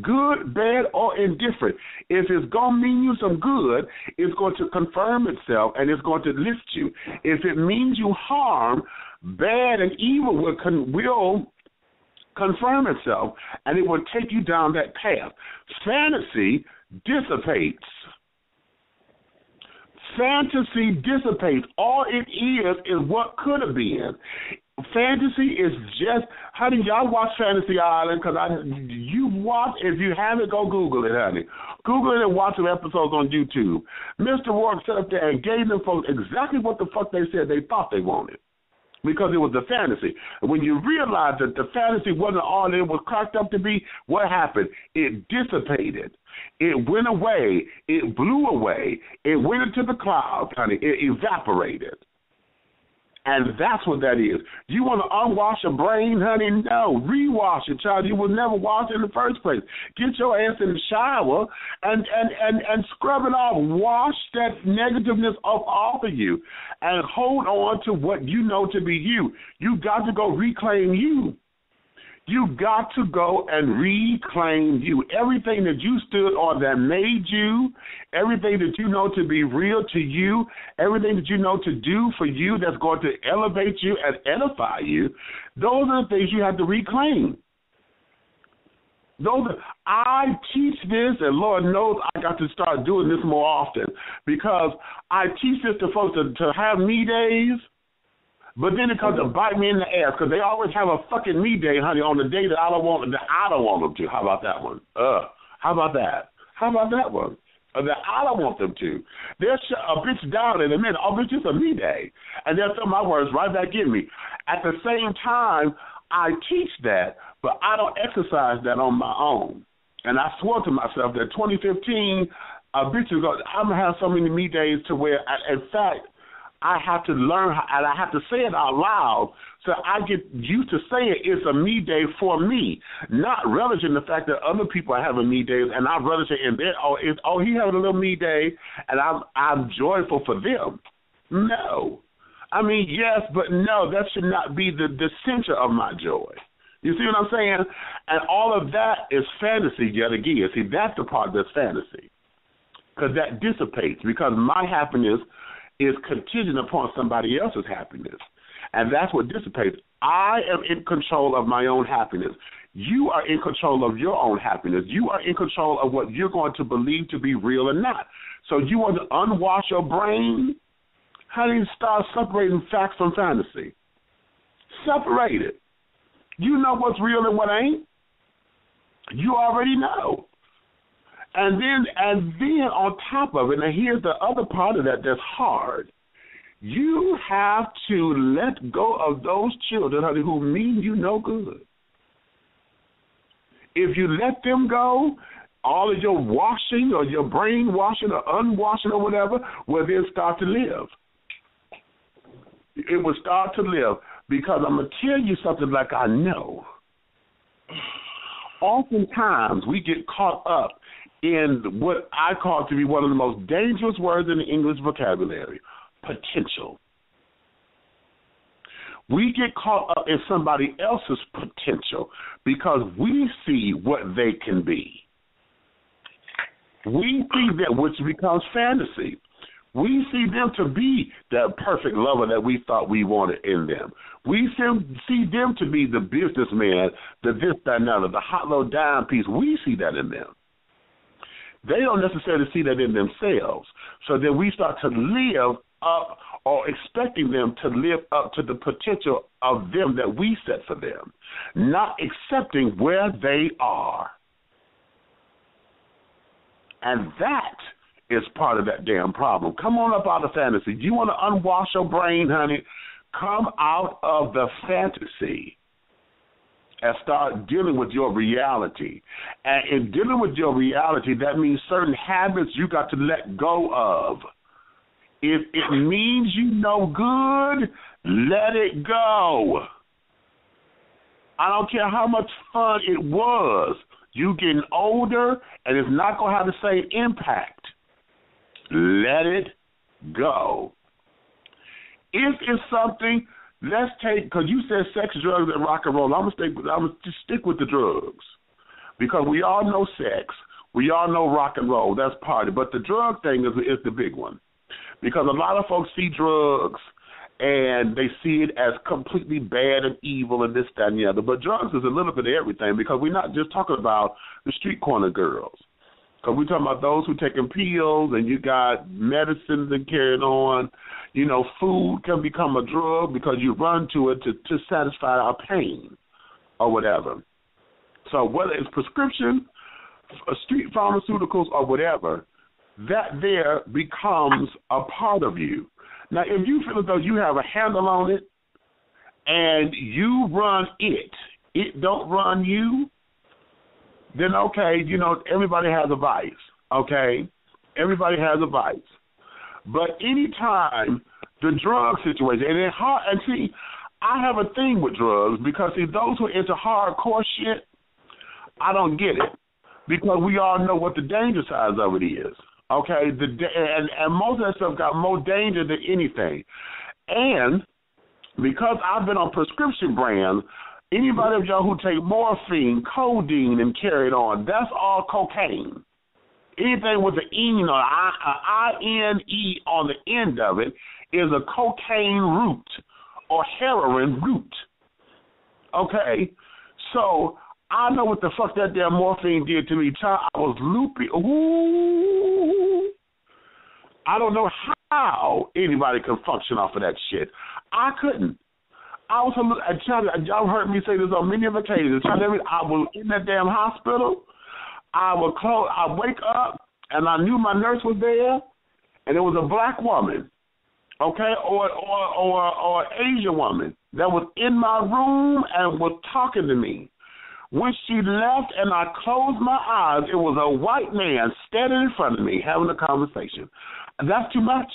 Good, bad, or indifferent. If it's going to mean you some good, it's going to confirm itself and it's going to lift you. If it means you harm, bad and evil will confirm itself and it will take you down that path. Fantasy dissipates. Fantasy dissipates. All it is what could have been. Fantasy is just, honey, y'all watch Fantasy Island because you watch, if you haven't, go Google it, honey. Google it and watch some episodes on YouTube. Mr. Ward sat up there and gave them folks exactly what the fuck they said they thought they wanted because it was the fantasy. And when you realize that the fantasy wasn't all it was cracked up to be, what happened? It dissipated. It went away. It blew away. It went into the clouds, honey. It evaporated. And that's what that is. You want to unwash your brain, honey? No. Rewash it, child. You will never wash it in the first place. Get your ass in the shower and scrub it off. Wash that negativeness off of you and hold on to what you know to be you. You got to go reclaim you. You got to go and reclaim you. Everything that you stood on that made you, everything that you know to be real to you, everything that you know to do for you that's going to elevate you and edify you, those are the things you have to reclaim. I teach this, and Lord knows I got to start doing this more often because I teach this to folks to have me days. But then it comes to bite me in the ass because they always have a fucking me day, honey, on the day that I don't want them to. How about that one? How about that? How about that one? That I don't want them to. They'll shut a bitch down in a minute. Oh, bitch, it's a me day. And they'll throw my words right back at me. At the same time, I teach that, but I don't exercise that on my own. And I swore to myself that 2015, I'm going to have so many me days to where, in fact, I have to learn, and I have to say it out loud so I get used to saying it's a me day for me, not relishing the fact that other people are having me days, and I relish it in there. He having a little me day, and I'm joyful for them. No. I mean, yes, but no, that should not be the center of my joy. You see what I'm saying? And all of that is fantasy yet again. See, that's the part that's fantasy because that dissipates because my happiness is contingent upon somebody else's happiness. And that's what dissipates. I am in control of my own happiness. You are in control of your own happiness. You are in control of what you're going to believe to be real or not. So you want to unwash your brain? How do you start separating facts from fantasy? Separate it. You know what's real and what ain't. You already know. And then on top of it, and here's the other part of that that's hard. You have to let go of those children, honey, who mean you no good. If you let them go, all of your washing or your brainwashing or unwashing or whatever will then start to live. It will start to live because I'm going to tell you something like I know. Oftentimes we get caught up in what I call to be one of the most dangerous words in the English vocabulary, potential. We get caught up in somebody else's potential because we see what they can be. We see that, which becomes fantasy. We see them to be that perfect lover that we thought we wanted in them. We see them to be the businessman, the this, that, and other, the hot low dime piece. We see that in them. They don't necessarily see that in themselves. So then we start to live up or expecting them to live up to the potential of them that we set for them, not accepting where they are. And that is part of that damn problem. Come on up out of fantasy. You want to unwash your brain, honey? Come out of the fantasy and start dealing with your reality. And in dealing with your reality, that means certain habits you got to let go of. If it means you no good, let it go. I don't care how much fun it was. You getting older, and it's not going to have the same impact. Let it go. If it's something, let's take, because you said sex, drugs, and rock and roll. I'm gonna just stick with the drugs, because we all know sex, we all know rock and roll. That's part of it. But the drug thing is the big one, because a lot of folks see drugs and they see it as completely bad and evil and this, that, and the other. But drugs is a little bit of everything, because we're not just talking about the street corner girls. Because we're talking about those who taking pills, and you got medicines and carrying on. You know, food can become a drug because you run to it to satisfy our pain or whatever. So whether it's prescription, street pharmaceuticals, or whatever, that there becomes a part of you. Now, if you feel as though you have a handle on it and you run it don't run you, then okay, you know, everybody has a vice, okay? Everybody has a vice. But anytime the drug situation, and see, I have a thing with drugs, because see, those who are into hardcore shit, I don't get it, because we all know what the danger size of it is, okay? And most of that stuff got more danger than anything. And because I've been on prescription brands, anybody of y'all who take morphine, codeine, and carry it on, that's all cocaine. Anything with an E or I-N-E on the end of it is a cocaine root or heroin root. Okay? So I know what the fuck that damn morphine did to me. I was loopy. Ooh. I don't know how anybody can function off of that shit. I couldn't. Y'all heard me say this on many of occasions. I was in that damn hospital. I wake up, and I knew my nurse was there, and it was a black woman, okay, or Asian woman that was in my room and was talking to me. When she left and I closed my eyes, it was a white man standing in front of me having a conversation. That's too much.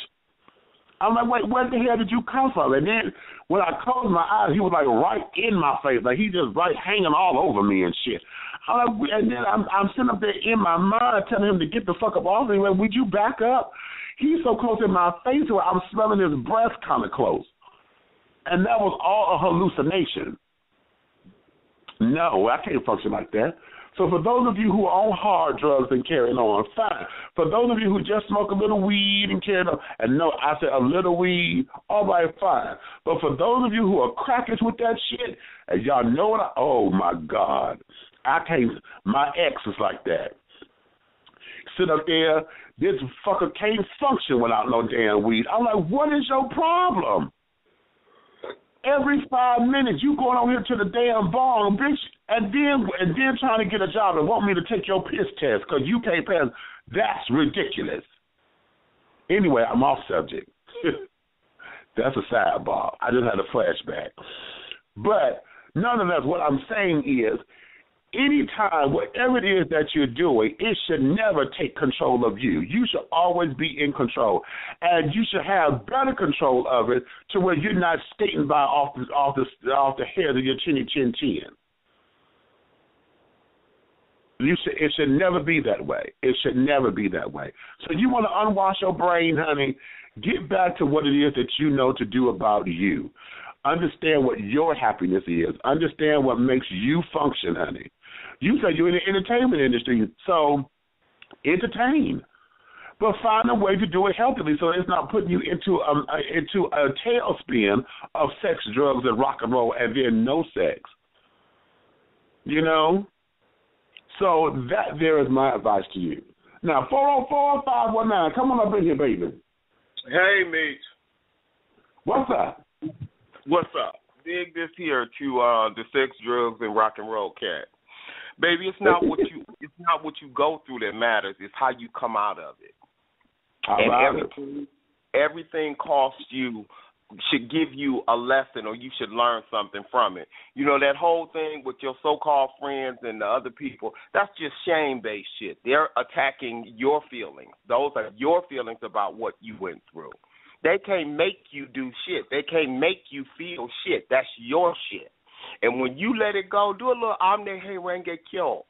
I'm like, wait, where the hell did you come from? And then when I closed my eyes, he was like right in my face, like he just right hanging all over me and shit. And then I'm sitting up there in my mind telling him to get the fuck up off me. Would you back up? He's so close in my face where I'm smelling his breath kind of close. And that was all a hallucination. No, I can't function like that. So for those of you who are on hard drugs and carrying on, fine. For those of you who just smoke a little weed and carry on, and no, I said a little weed, all right, fine. But for those of you who are crackers with that shit, and y'all know what oh my God, I can't, my ex is like that. Sit up there, this fucker can't function without no damn weed. I'm like, what is your problem? Every 5 minutes you going over here to the damn bar, bitch, and then trying to get a job and want me to take your piss test because you can't pass. That's ridiculous. Anyway, I'm off subject. That's a sidebar. I just had a flashback. But nonetheless, what I'm saying is, anytime, whatever it is that you're doing, it should never take control of you. You should always be in control. And you should have better control of it to where you're not skating by off the hair of your chinny chin chin. It should never be that way. It should never be that way. So you want to unwash your brain, honey, get back to what it is that you know to do about you. Understand what your happiness is. Understand what makes you function, honey. You said you're in the entertainment industry, so entertain. But find a way to do it healthily so it's not putting you into a tailspin of sex, drugs, and rock and roll, and then no sex. You know? So that there is my advice to you. Now, 404-519, come on up in here, baby. Hey, Meech. What's up? What's up? Dig this here to the sex, drugs, and rock and roll cat. Baby, it's not what you go through that matters. It's how you come out of it. And everything costs you should give you a lesson or you should learn something from it. You know, that whole thing with your so-called friends and the other people, that's just shame-based shit. They're attacking your feelings. Those are your feelings about what you went through. They can't make you do shit. They can't make you feel shit. That's your shit. And when you let it go, do a little Amne Hey Renge Kyo.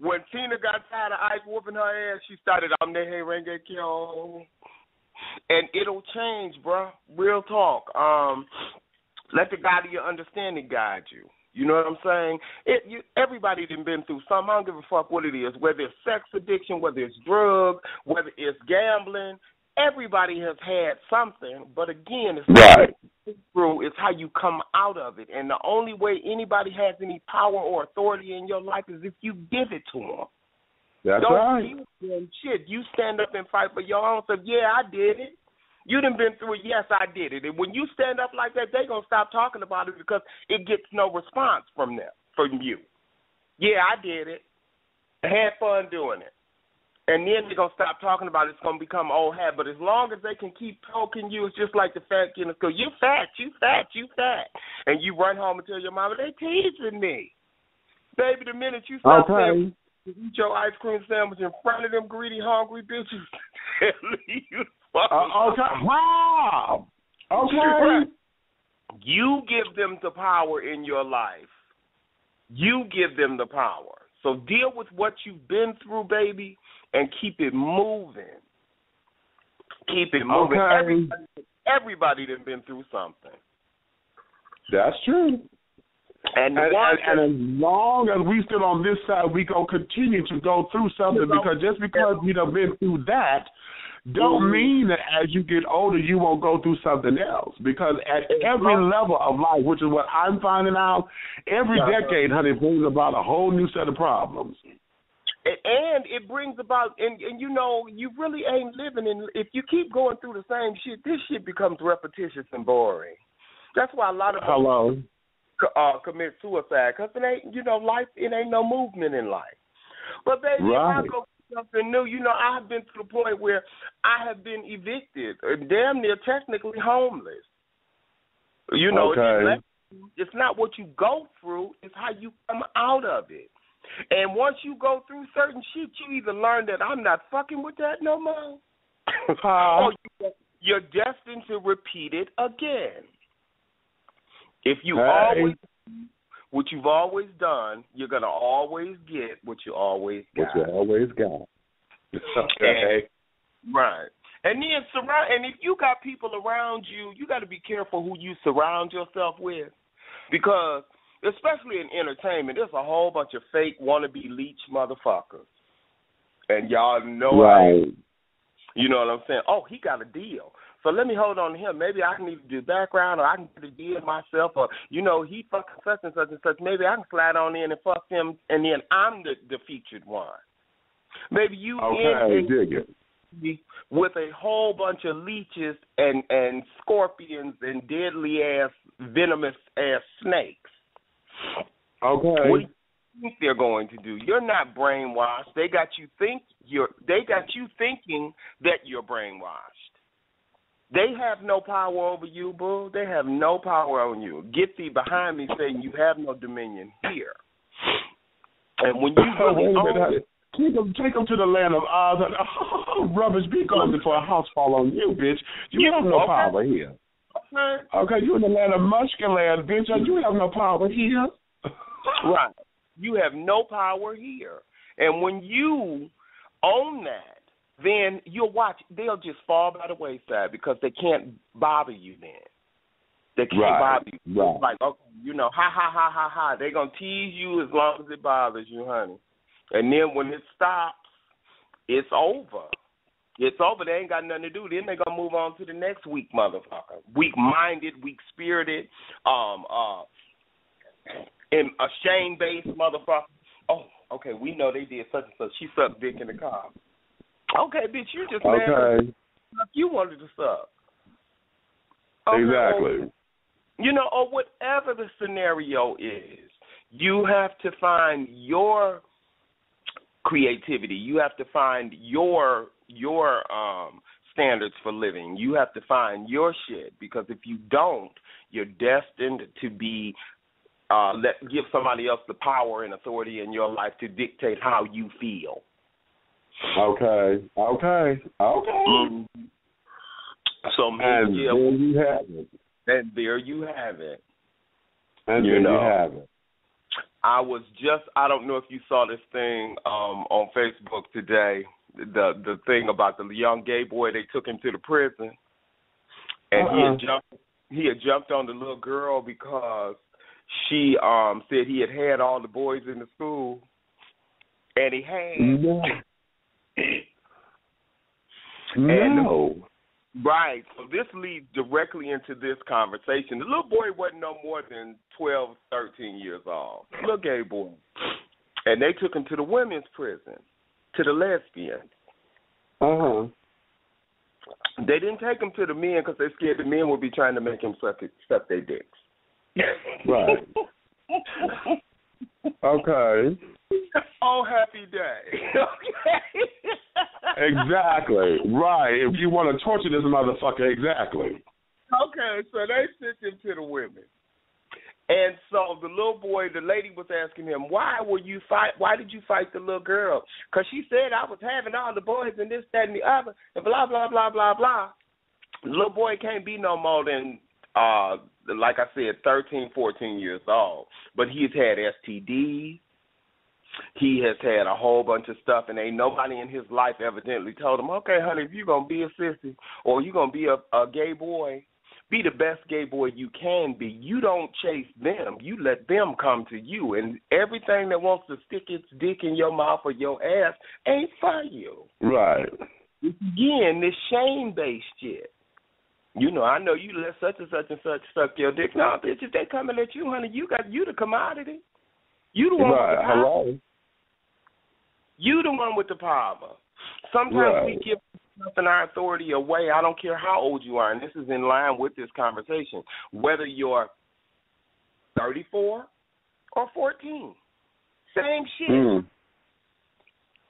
When Tina got tired of Ike whooping her ass, she started Amne Hey Renge Kyo. And it'll change, bro. Real talk. Let the God of your understanding guide you. You know what I'm saying? Everybody done been through something. I don't give a fuck what it is, whether it's sex addiction, whether it's drugs, whether it's gambling. Everybody has had something. But again, it's right. Through. It's how you come out of it. And the only way anybody has any power or authority in your life is if you give it to them. That's right. Shit, you stand up and fight for your own stuff. Yeah, I did it. You done been through it. Yes, I did it. And when you stand up like that, they gonna stop talking about it because it gets no response from you. Yeah, I did it. I had fun doing it. And then they're gonna stop talking about it. It's gonna become old hat. But as long as they can keep poking you, it's just like the fat kid in school. You fat, you fat, you fat. And you run home and tell your mama, they teasing me. Baby, the minute you stop saying, you eat your ice cream sandwich in front of them greedy, hungry bitches. Wow. Okay. You give them the power in your life. You give them the power. So deal with what you've been through, baby, and keep it moving. Keep it moving. Okay. Everybody done been through something. That's true. And as long as we still on this side, we gonna continue to go through something because just because we done been through that, don't mean that as you get older you won't go through something else. Because at every level of life, which is what I'm finding out, every decade, honey, brings about a whole new set of problems. And it brings about, and you know, you really ain't living in. If you keep going through the same shit, this shit becomes repetitious and boring. That's why a lot of people commit suicide because it ain't, you know, life. It ain't no movement in life. But baby, if I go through something new, you know, I have been to the point where I have been evicted, or damn near technically homeless. You know, it's not what you go through; it's how you come out of it. And once you go through certain shit, you either learn that I'm not fucking with that no more, or you're destined to repeat it again. If you always do what you've always done, you're going to always get what you always got. What you always got. Okay. Right. And then and if you got people around you, you got to be careful who you surround yourself with. Because, especially in entertainment, there's a whole bunch of fake wannabe leech motherfuckers. And y'all know you know what I'm saying? Oh, he got a deal. So let me hold on to him. Maybe I can either do background or I can do the deal myself, or, you know, he fucking such and such and such. Maybe I can slide on in and fuck him, and then I'm the featured one. Maybe you with a whole bunch of leeches and scorpions and deadly-ass, venomous-ass snakes. Okay. What do you think they're going to do? You're not brainwashed. They got you thinking that you're brainwashed. They have no power over you, boo. They have no power on you. Get thee behind me, saying you have no dominion here. And when you take them to the land of Oz. Rubbish be going for a house fall on you, bitch. You have no power here. Okay, you in the land of Mushkaland, bitch. You have no power here. Right. You have no power here. And when you own that, then you'll watch, they'll just fall by the wayside because they can't bother you then. They can't bother you. Right. It's like, okay, you know, ha. They're going to tease you as long as it bothers you, honey. And then when it stops, it's over. It's over. They ain't got nothing to do. Then they're going to move on to the next weak motherfucker. Weak-minded, weak-spirited, and a shame-based motherfucker. Oh, okay, we know they did such and such. She sucked dick in the car. Okay, bitch, you just mad. You wanted to suck. Okay, exactly. You know, or whatever the scenario is, you have to find your creativity. You have to find your standards for living. You have to find your shit, because if you don't, you're destined to be give somebody else the power and authority in your life to dictate how you feel. Okay. So and there you have it. And there you have it. And there you have it. I don't know if you saw this thing on Facebook today, the thing about the young gay boy, they took him to the prison, and he had jumped on the little girl because she said he had all the boys in the school, and he had. No. Right. So this leads directly into this conversation. The little boy wasn't no more than 12, 13 years old. Little gay boy. And they took him to the women's prison, to the lesbians. They didn't take him to the men because they scared the men would be trying to make him suck their dicks. Right. Okay. Oh, happy day. Okay. Exactly. Right. If you want to torture this motherfucker, exactly. Okay, so they sent him to the women. And so the little boy, the lady was asking him, why did you fight the little girl? Because she said I was having all the boys and this, that, and the other, and blah, blah, blah, blah, blah. The little boy can't be no more than, like I said, 13, 14 years old. But he's had STDs. He has had a whole bunch of stuff, and ain't nobody in his life evidently told him, okay, honey, if you're going to be a sissy or you're going to be a gay boy, be the best gay boy you can be. You don't chase them. You let them come to you. And everything that wants to stick its dick in your mouth or your ass ain't for you. Right. Again, this shame-based shit. You know, I know you let such and such and such suck your dick. No, bitch, if they coming at you, honey, you the commodity. You the one with the power. Hello. You the one with the power. Sometimes we give stuff and our authority away. I don't care how old you are, and this is in line with this conversation. Whether you're 34 or 14, same shit.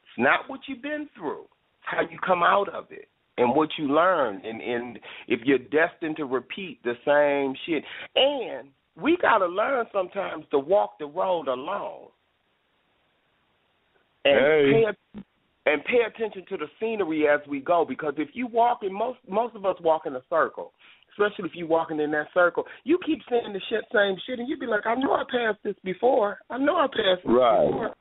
It's not what you've been through. It's how you come out of it and what you learn, and if you're destined to repeat the same shit. And we got to learn sometimes to walk the road alone. And pay attention to the scenery as we go, because if you walk in, most of us walk in a circle, especially if you're walking in that circle, you keep saying the same shit, and you be like, I know I passed this before. Before.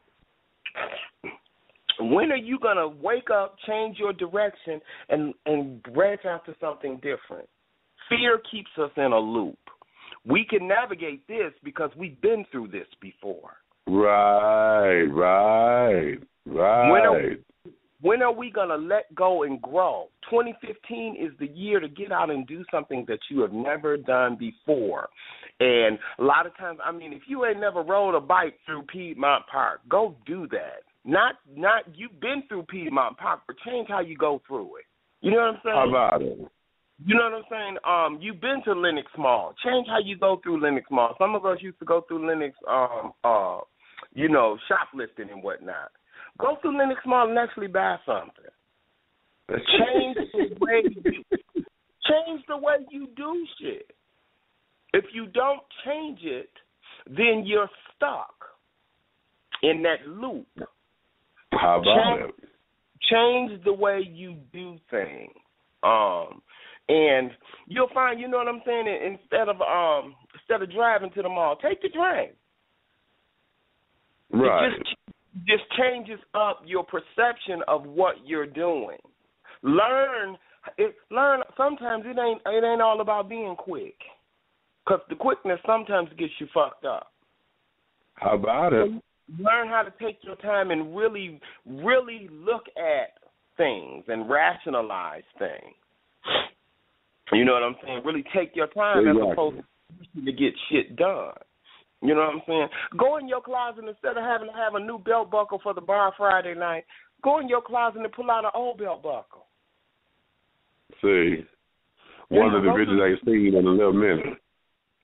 When are you going to wake up, change your direction, and branch out to something different? Fear keeps us in a loop. We can navigate this because we've been through this before. Right. When are we going to let go and grow? 2015 is the year to get out and do something that you have never done before. And a lot of times, I mean, if you ain't never rode a bike through Piedmont Park, go do that. Not you've been through Piedmont Park, but change how you go through it. You know what I'm saying? How about it? You know what I'm saying? You've been to Lenox Mall. Change how you go through Lenox Mall. Some of us used to go through Lenox, shoplifting and whatnot. Go through Lenox Mall and actually buy something. Change the way you do shit. If you don't change it, then you're stuck in that loop. How about it? Change the way you do things. And you'll find, you know what I'm saying, instead of driving to the mall, take the train. Right. It just changes up your perception of what you're doing. Learn. Sometimes it ain't all about being quick, because the quickness sometimes gets you fucked up. How about it? Learn how to take your time and really, really look at things and rationalize things. You know what I'm saying? Really take your time as opposed to get shit done. You know what I'm saying? Go in your closet, instead of having to have a new belt buckle for the bar Friday night, go in your closet and pull out an old belt buckle. See, one of the videos I seen in a little minute.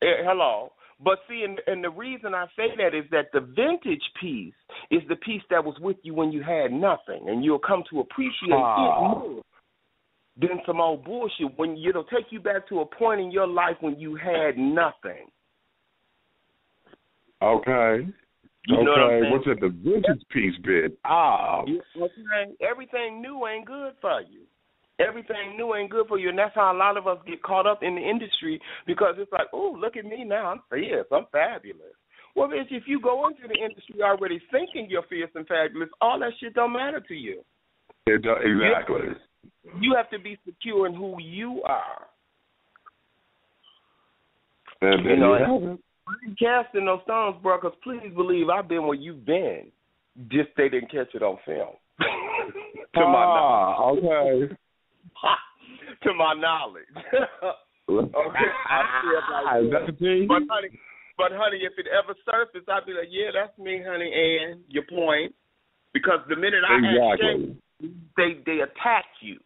Hello. But see, and the reason I say that is that the vintage piece is the piece that was with you when you had nothing, and you'll come to appreciate it more. than some old bullshit when it'll take you back to a point in your life when you had nothing. Okay. You know what I'm saying? What's at the vintage piece bit? Everything new ain't good for you. Everything new ain't good for you, and that's how a lot of us get caught up in the industry because it's like, oh, look at me now, I'm fierce, I'm fabulous. Well, bitch, if you go into the industry already thinking you're fierce and fabulous, all that shit don't matter to you. It does, exactly. You have to be secure in who you are. And you know, I ain't casting no stones, bro, because please believe I've been where you've been. Just they didn't catch it on film. To my knowledge. Okay. To my knowledge. Okay. But honey, if it ever surfaced, I'd be like, yeah, that's me, honey, and your point. Because the minute I ask they attack you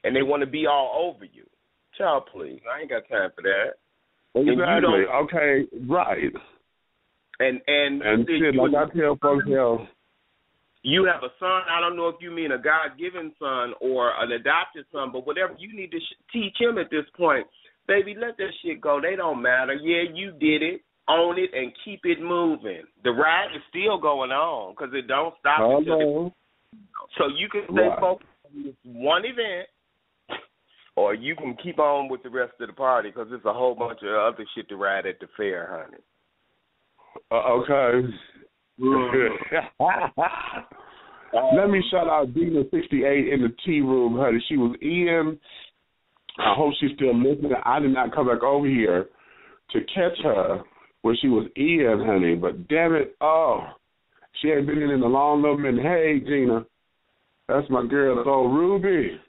and they want to be all over you. Child, please. I ain't got time for that. Exactly. Okay, right. And shit, like I tell folks, you have a son. I don't know if you mean a God-given son or an adopted son, but whatever you need to teach him at this point, baby, let that shit go. They don't matter. Yeah, you did it. Own it and keep it moving. The ride is still going on because it don't stop until so you can stay focused on this one event, or you can keep on with the rest of the party because there's a whole bunch of other shit to ride at the fair, honey. Okay. Let me shout out Dina68 in the tea room, honey. She was in. I hope she's still listening. I did not come back over here to catch her when she was in, honey. But damn it, she ain't been in a long little minute. Hey, Gina, that's my girl, that's old Ruby,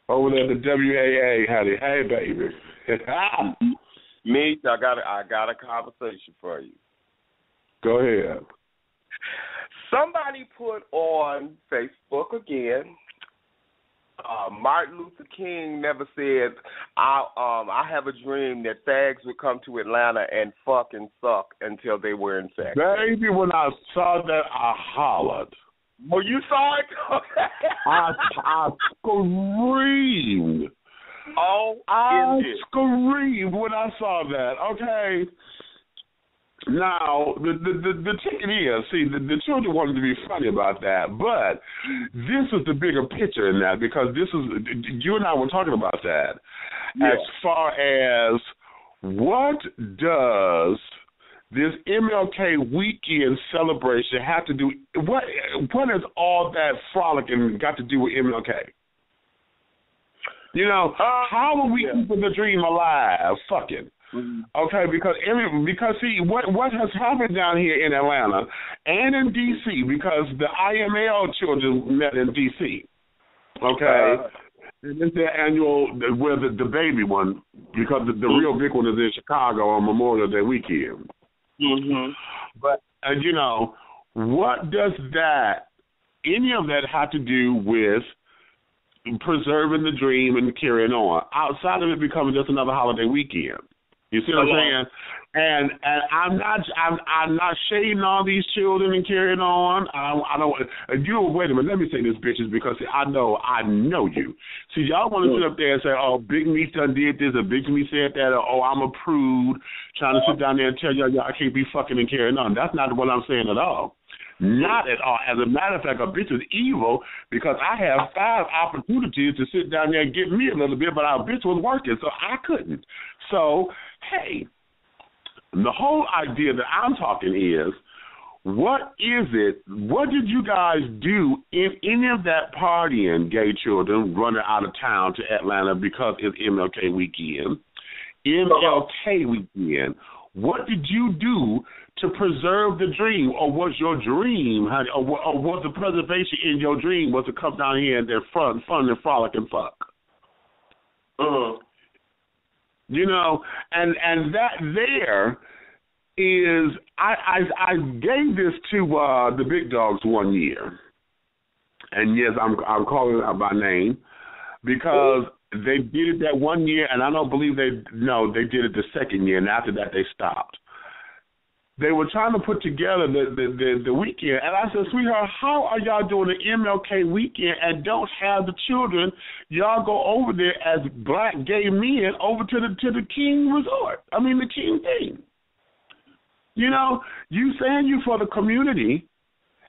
over there at the WAA, honey. Hey, baby. Meech, I got a conversation for you. Go ahead. Somebody put on Facebook again. Martin Luther King never said, I have a dream that fags would come to Atlanta and fuck and suck until they were in sex. Baby, when I saw that, I hollered. Oh, you saw it? I screamed. Oh, I screamed when I saw that. Okay. Now, the ticket is, see, the children wanted to be funny about that, but this is the bigger picture in that because this is, you and I were talking about that. Yeah. As far as what does this MLK weekend celebration have to do, what has all that frolicking got to do with MLK? You know, how are we keeping the dream alive? Fucking. Okay, because see what has happened down here in Atlanta and in D.C. because the IML children met in D.C. Okay, and it's their annual where the baby one because the real big one is in Chicago on Memorial Day weekend. Mm-hmm. But you know, what does any of that have to do with preserving the dream and carrying on outside of it becoming just another holiday weekend? You see what I'm saying? And I'm not shading all these children and carrying on. I don't. Wait a minute. Let me say this, bitches, because I know you. See, y'all want to sit up there and say, "Oh, Big Meech done did this," or "Big Meech said that," or "Oh, I'm a prude," trying to sit down there and tell y'all I can't be fucking and carrying on. That's not what I'm saying at all. Not at all. As a matter of fact, a bitch is evil because I have 5 opportunities to sit down there and get me a little bit, but our bitch was working, so I couldn't. So, hey, the whole idea that I'm talking is, what did you guys do in any of that partying, gay children running out of town to Atlanta because it's MLK weekend? MLK weekend. What did you do to preserve the dream, or was your dream, honey, or was the preservation in your dream was to come down here and they're fun and frolic and fuck? You know, and that there is, I gave this to the big dogs one year, and yes, I'm calling out by name because they did it that one year, and I don't believe they did it the second year, and after that they stopped. they were trying to put together the weekend. And I said, sweetheart, how are y'all doing the MLK weekend and don't have the children? Y'all go over there as black gay men over to the King Resort. I mean, the King thing. You know, you saying you for the community,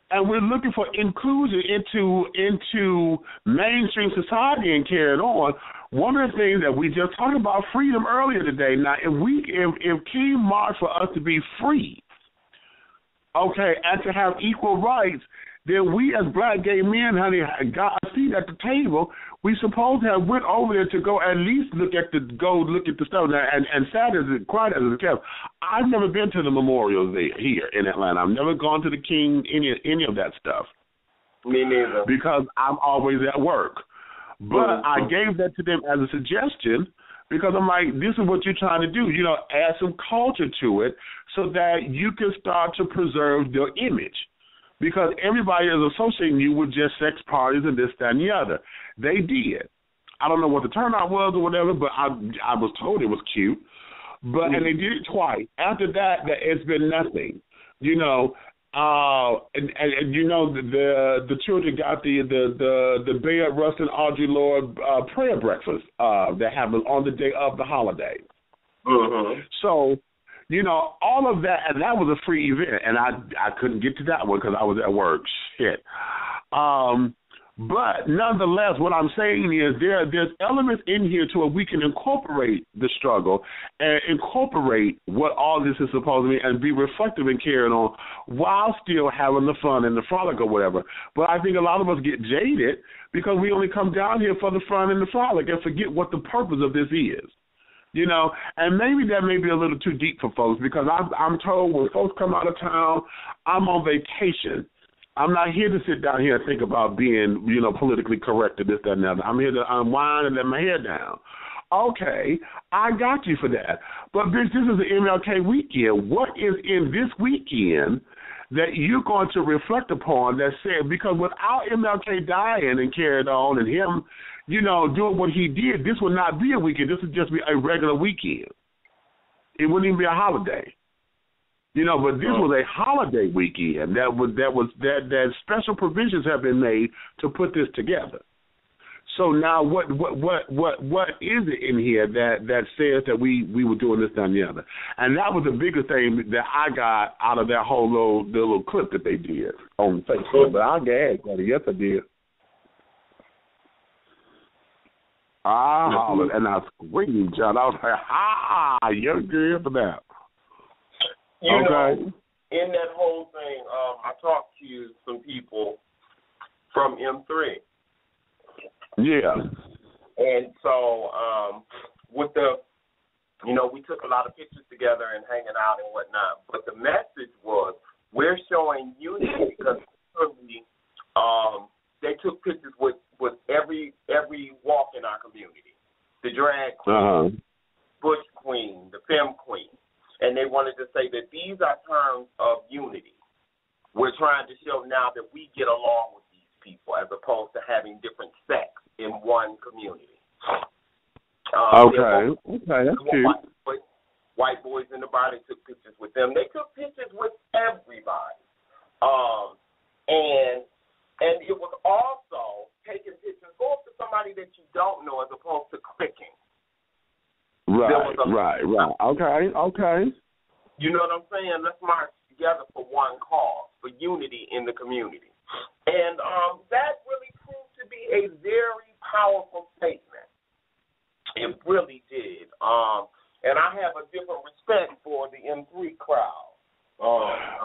and we're looking for inclusion into mainstream society and carrying on. One of the things that we just talked about freedom earlier today. Now, if King marched for us to be free, okay, and to have equal rights, then we as black gay men, honey, got a seat at the table. We supposed to have went over there to go at least look at the stuff. And sad as it, quiet as it kept, I've never been to the memorials here in Atlanta. I've never gone to the King, any of that stuff. Me neither. Because I'm always at work. But I gave that to them as a suggestion because I'm like, this is what you're trying to do. You know, add some culture to it so that you can start to preserve their image. Because everybody is associating you with just sex parties and this, that, and the other. They did. I don't know what the turnout was or whatever, but I was told it was cute. But and they did it twice. After that, it's been nothing. You know, and you know the children got the Bayard Rustin and Audre Lorde prayer breakfast that happened on the day of the holiday. So, you know, all of that, and that was a free event, and I couldn't get to that one because I was at work. Shit. But nonetheless, what I'm saying is there's elements in here to where we can incorporate the struggle and incorporate what all this is supposed to be and be reflective and carrying on while still having the fun and the frolic or whatever. But I think a lot of us get jaded because we only come down here for the fun and the frolic and forget what the purpose of this is. You know, and maybe that may be a little too deep for folks because I'm told when folks come out of town, I'm on vacation. I'm not here to sit down here and think about being, you know, politically correct or this, that, and that. I'm here to unwind and let my hair down. Okay, I got you for that. But, bitch, this is the MLK weekend. What is in this weekend that you're going to reflect upon that said, because without MLK dying and carried on and him, you know, doing what he did, this would not be a weekend. This would just be a regular weekend. It wouldn't even be a holiday. You know, but this was a holiday weekend. That special provisions have been made to put this together. So now, what is it in here that says that we were doing this, that, and the other? And that was the biggest thing that I got out of that whole little clip that they did on Facebook. But I gagged at it. Yes, I did. I hollered and I screamed, John. I was like, you're good for that. You know, in that whole thing, I talked to some people from M3. Yeah. And so with we took a lot of pictures together and hanging out and whatnot. But the message was we're showing unity because they took pictures with every walk in our community. The drag queen, bush queen, the femme queen. And they wanted to say that these are terms of unity. We're trying to show now that we get along with these people as opposed to having different sects in one community. Okay, that's cute. White boys in the bar, they took pictures with them. They took pictures with everybody. And it was also taking pictures, go up to somebody that you don't know as opposed to clicking. Right. Okay. You know what I'm saying? Let's march together for one cause, for unity in the community. And that really proved to be a very powerful statement. It really did. And I have a different respect for the M3 crowd.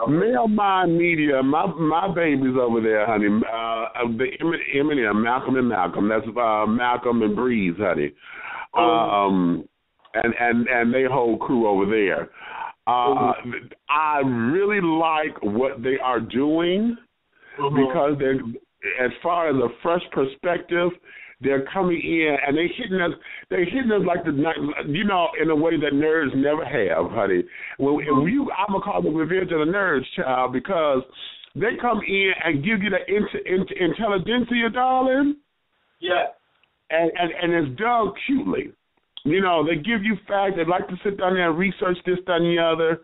Male Mind Media, my babies over there, honey. The Eminem, Malcolm and Malcolm. That's Malcolm and Breeze, honey. And they whole crew over there. I really like what they are doing because they're, as far as a fresh perspective, they're coming in and they're hitting us like in a way that nerds never have, honey. I'm gonna call them Revenge of the Nerds, child, because they come in and give you the intelligentsia, darling. Yeah. And it's done cutely. You know, they give you facts. They like to sit down there and research this, that, and the other.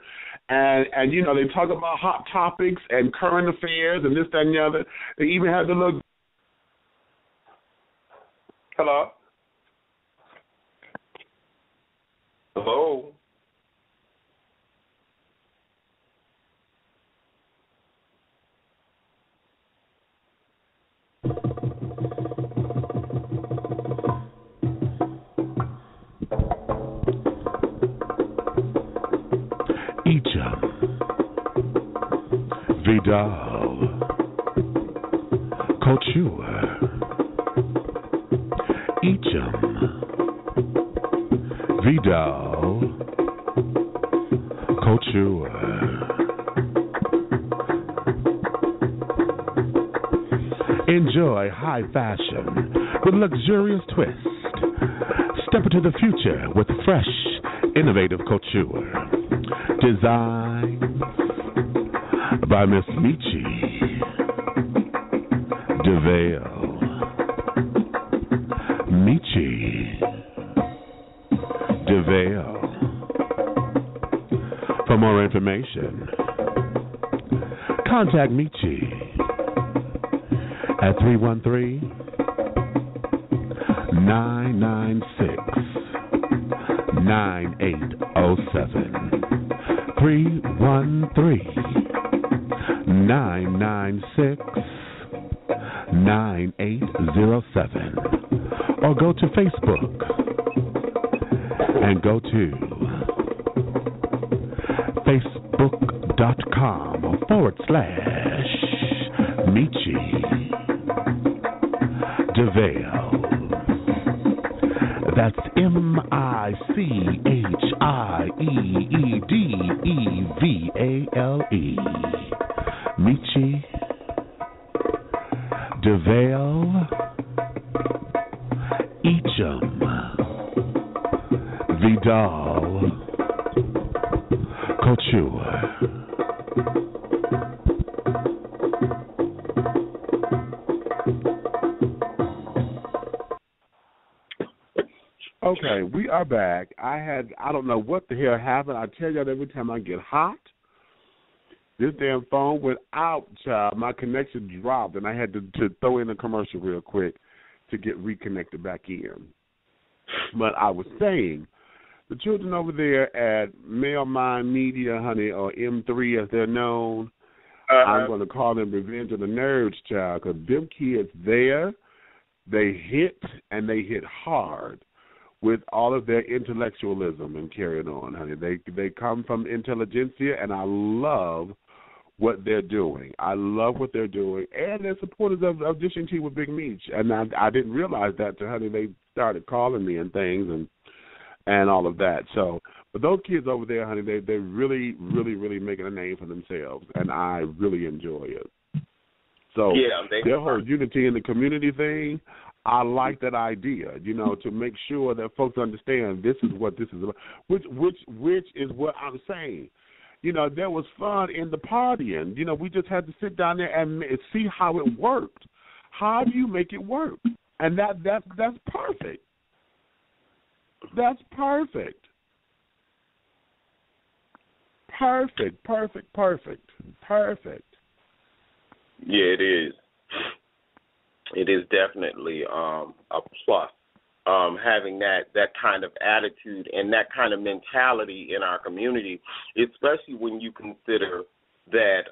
And you know, they talk about hot topics and current affairs and this, that, and the other. They even have the little. Hello? Hello? Vidal, Couture, Echam, Vidal, Couture. Enjoy high fashion with luxurious twist. Step into the future with fresh, innovative couture. Design by Miss Michi DeVale. Michi DeVale. For more information, contact Michi at 313-996-9807. 313-996-9807. Or go to Facebook and go to facebook.com/Michi DeVale. That's MICHIEEDEVALE. Michi DeVale. Echam Vidal Couture. Okay, we are back. I don't know what the hell happened. I tell you that every time I get hot, this damn phone went out, child. My connection dropped, and I had to throw in a commercial real quick to get reconnected back in. But I was saying, the children over there at Male Mind Media, honey, or M3 as they're known, I'm going to call them Revenge of the Nerds, child, because them kids there, they hit, and they hit hard with all of their intellectualism and carrying on, honey. They come from intelligentsia, and I love what they're doing. I love what they're doing, and they're supporters of Dishing Tea with Big Meech. And I didn't realize that till, honey, they started calling me and things and all of that. So, but those kids over there, honey, they're really, really, really making a name for themselves, and I really enjoy it. So their whole unity in the community thing, I like that idea, you know, to make sure that folks understand this is what this is about, which is what I'm saying. You know, there was fun in the partying. You know, we just had to sit down there and see how it worked. How do you make it work? And that's perfect. That's perfect. Perfect. Yeah, it is. It is definitely a plus, having that kind of attitude and that kind of mentality in our community, especially when you consider that,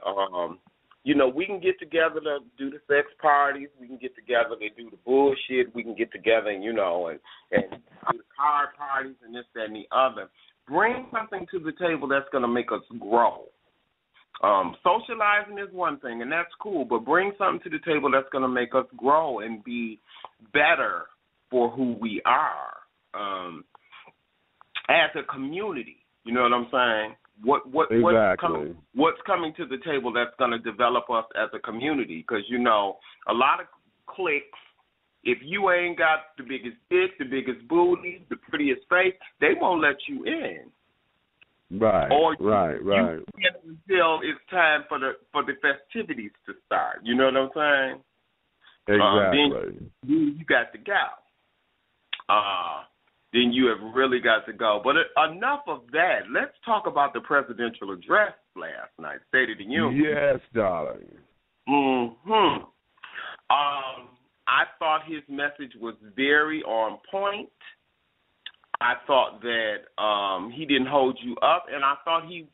you know, we can get together to do the sex parties, we can get together to do the bullshit, we can get together and, you know, and do the card parties and this, that, and the other. Bring something to the table that's going to make us grow. Socializing is one thing, and that's cool, but bring something to the table that's going to make us grow and be better for who we are as a community. You know what I'm saying? What's coming to the table that's going to develop us as a community? Because, you know, a lot of cliques, if you ain't got the biggest dick, the biggest booty, the prettiest face, they won't let you in. Right. You until it's time for the festivities to start. You know what I'm saying? Exactly. Then you got the gal. then you have really got to go. But enough of that. Let's talk about the presidential address last night, State of the Union. Yes, darling. Mm-hmm. I thought his message was very on point. I thought that he didn't hold you up, and I thought he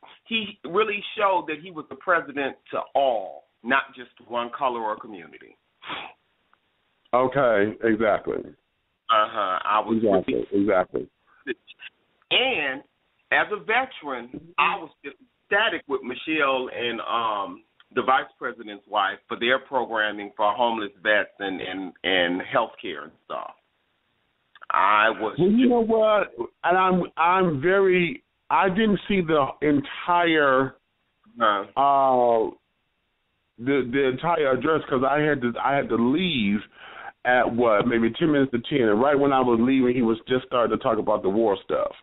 really showed that he was the president to all, not just one color or community. Okay, exactly. Exactly. And as a veteran, I was just ecstatic with Michelle and the vice president's wife for their programming for homeless vets and health care and stuff. I was. Well, you know what? And I didn't see the entire the entire address because I had to leave at maybe 10 minutes to 10, and right when I was leaving, he was just starting to talk about the war stuff.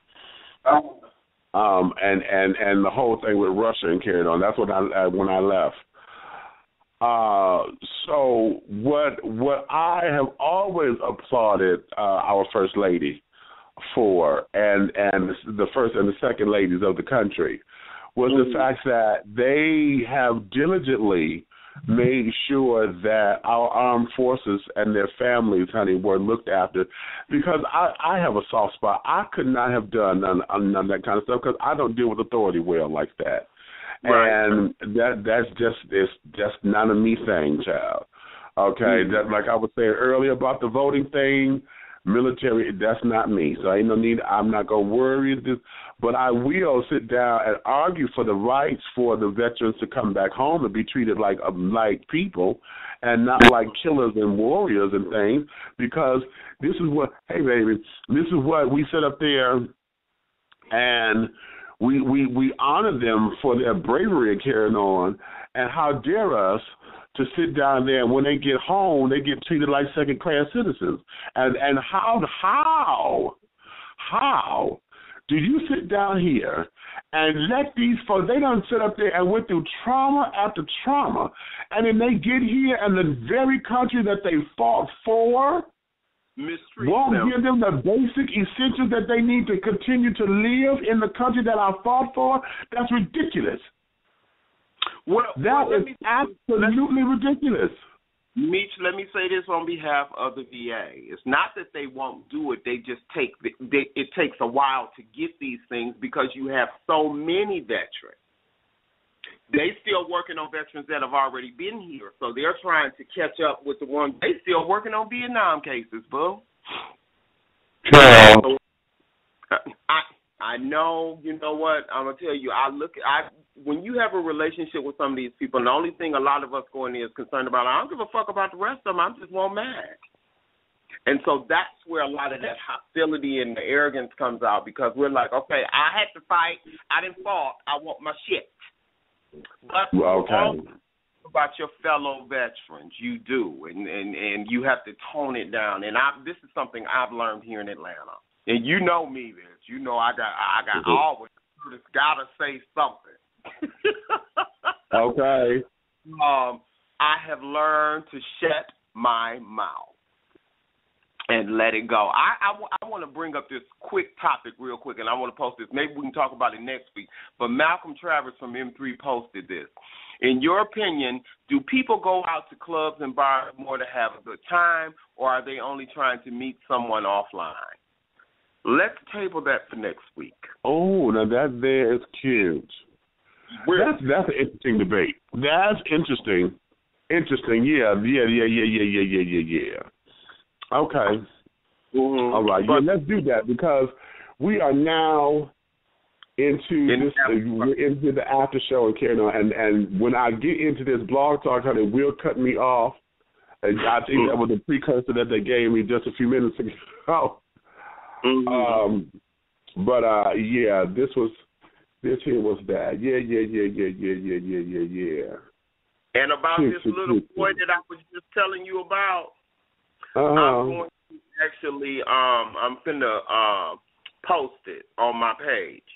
And the whole thing with Russia and carried on. That's what when I left. So what I have always applauded our First Lady for, and the first and the second ladies of the country, was the fact that they have diligently made sure that our armed forces and their families, honey, were looked after. Because I have a soft spot. I could not have done none of that kind of stuff because I don't deal with authority well like that. Right. And that's just not a me thing, child. Okay, that, like I was saying earlier about the voting thing, military, that's not me. So ain't no need. I'm not gonna worry this, but I will sit down and argue for the rights for the veterans to come back home and be treated like people, and not like killers and warriors and things. Because this is what, hey baby, this is what we sit up there and we honor them for their bravery and carrying on. And how dare us to sit down there and when they get home, they get treated like second-class citizens. And how do you sit down here and let these folks, they don't sit up there and went through trauma after trauma, and then they get here and the very country that they fought for won't give them the basic essentials that they need to continue to live in the country that I fought for? That's ridiculous. That is absolutely ridiculous. Meech, let me say this on behalf of the VA. It's not that they won't do it. They just it takes a while to get these things because you have so many veterans. They still working on veterans that have already been here, so they're trying to catch up with the ones. They still working on Vietnam cases, boo. Sure. I know, you know what, I'm going to tell you, when you have a relationship with some of these people, and the only thing a lot of us going in is concerned about, I don't give a fuck about the rest of them, I just want mad. And so that's where a lot of that hostility and the arrogance comes out, because we're like, okay, I had to fight, I didn't fall, I want my shit. But about your fellow veterans, you do, and you have to tone it down. And this is something I've learned here in Atlanta. And you know me, Vince. You know I always just gotta say something. Okay. I have learned to shut my mouth and let it go. I want to bring up this quick topic real quick, and I want to post this. Maybe we can talk about it next week. But Malcolm Travers from M3 posted this. In your opinion, do people go out to clubs and bars more to have a good time, or are they only trying to meet someone offline? Let's table that for next week. Oh, now that there is cute. That's an interesting debate. That's interesting. Interesting, yeah. Okay. Mm-hmm. All right. Yeah, let's do that because we are now into the after show and carrying on. And when I get into this blog talk, honey, will cut me off. And I think that was the precursor that they gave me just a few minutes ago. Mm-hmm. Yeah, this here was that. Yeah. And about this little boy that I was just telling you about, I'm going to actually, I'm finna post it on my page.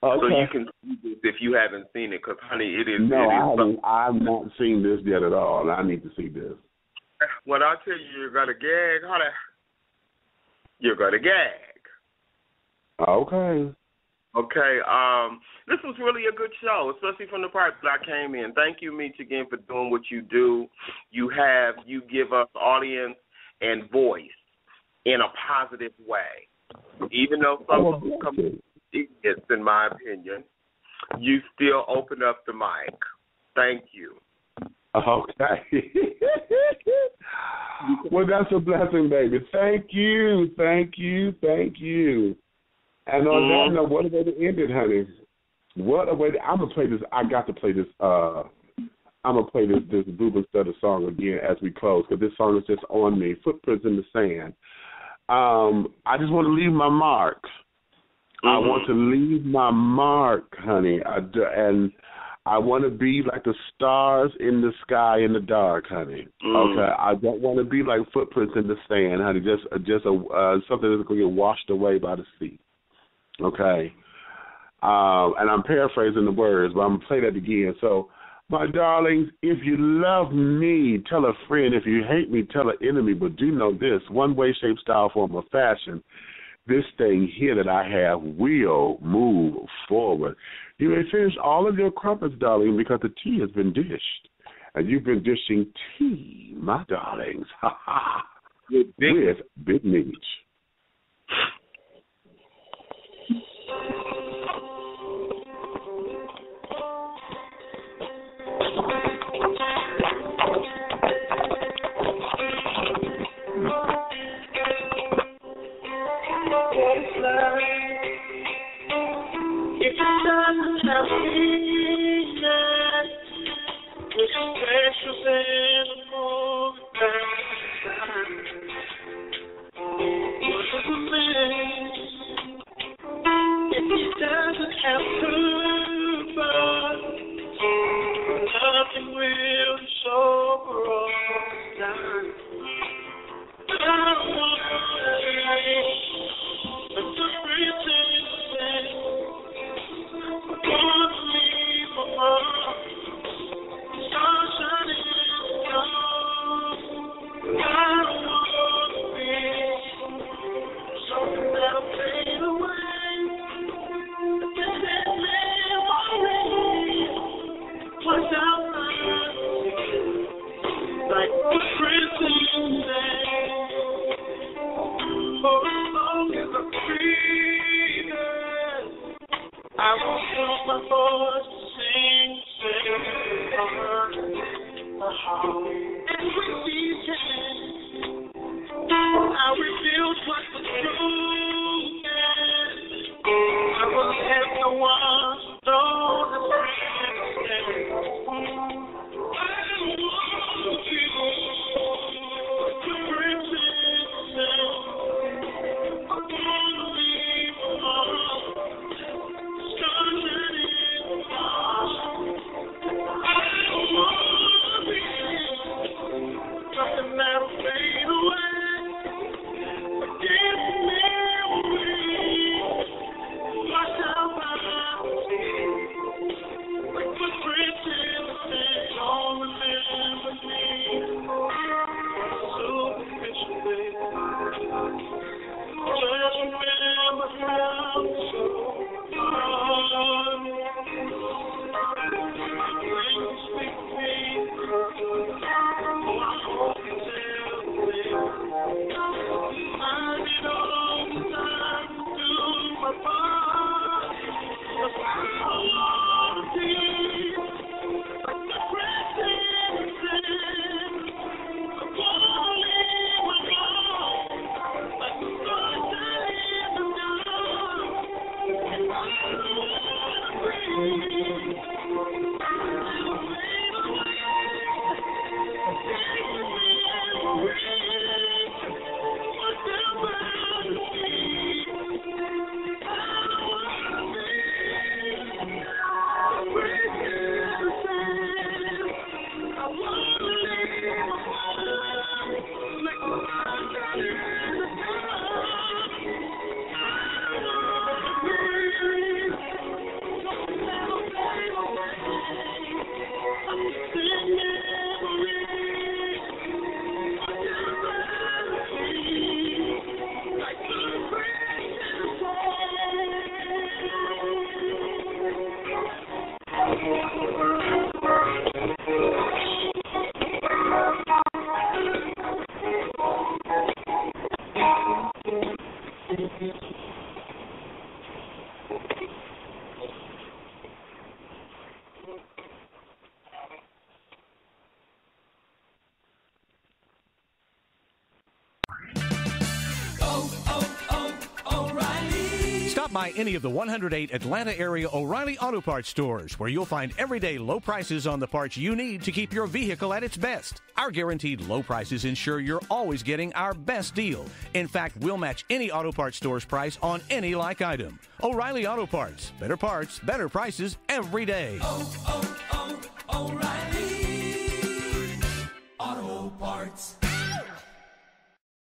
Okay. So you can see this if you haven't seen it, because, honey, it is. No, I've not seen this yet at all. I need to see this. When I tell you you're going to gag, honey, you're going to gag. Okay. Okay. This was really a good show, especially from the part that I came in. Thank you, Meech, again for doing what you do. You give us audience and voice in a positive way. Even though some people come idiots, in my opinion, you still open up the mic. Thank you. Okay. Well, that's a blessing, baby. Thank you. And on that note, what a way to end it, honey. What a way to, I'm going to play this. I got to play this. I'm going to play this Booba Stutter song again as we close, because this song is just on me. Footprints in the Sand. I just want to leave my mark. I want to leave my mark, honey. And I want to be like the stars in the sky in the dark, honey. Okay, I don't want to be like footprints in the sand, honey. Just something that's going to get washed away by the sea. Okay, and I'm paraphrasing the words, but I'm gonna play that again. So, my darlings, if you love me, tell a friend. If you hate me, tell an enemy. But do know this: one way, shape, style, form, or fashion, this thing here that I have will move forward. You may finish all of your crumpets, darling, because the tea has been dished. And you've been dishing tea, my darlings, with Big Meech. If it doesn't have meaning, with special in the moon, what does it mean? If it doesn't have purpose, nothing will show us down. I don't want to pretend. I will use my voice to sing, and with these hands, I reveal what the truth is. I will have no one know the by any of the 108 Atlanta area O'Reilly Auto Parts stores, where you'll find everyday low prices on the parts you need to keep your vehicle at its best. Our guaranteed low prices ensure you're always getting our best deal. In fact, we'll match any auto parts store's price on any like item. O'Reilly Auto Parts. Better parts, better prices every day.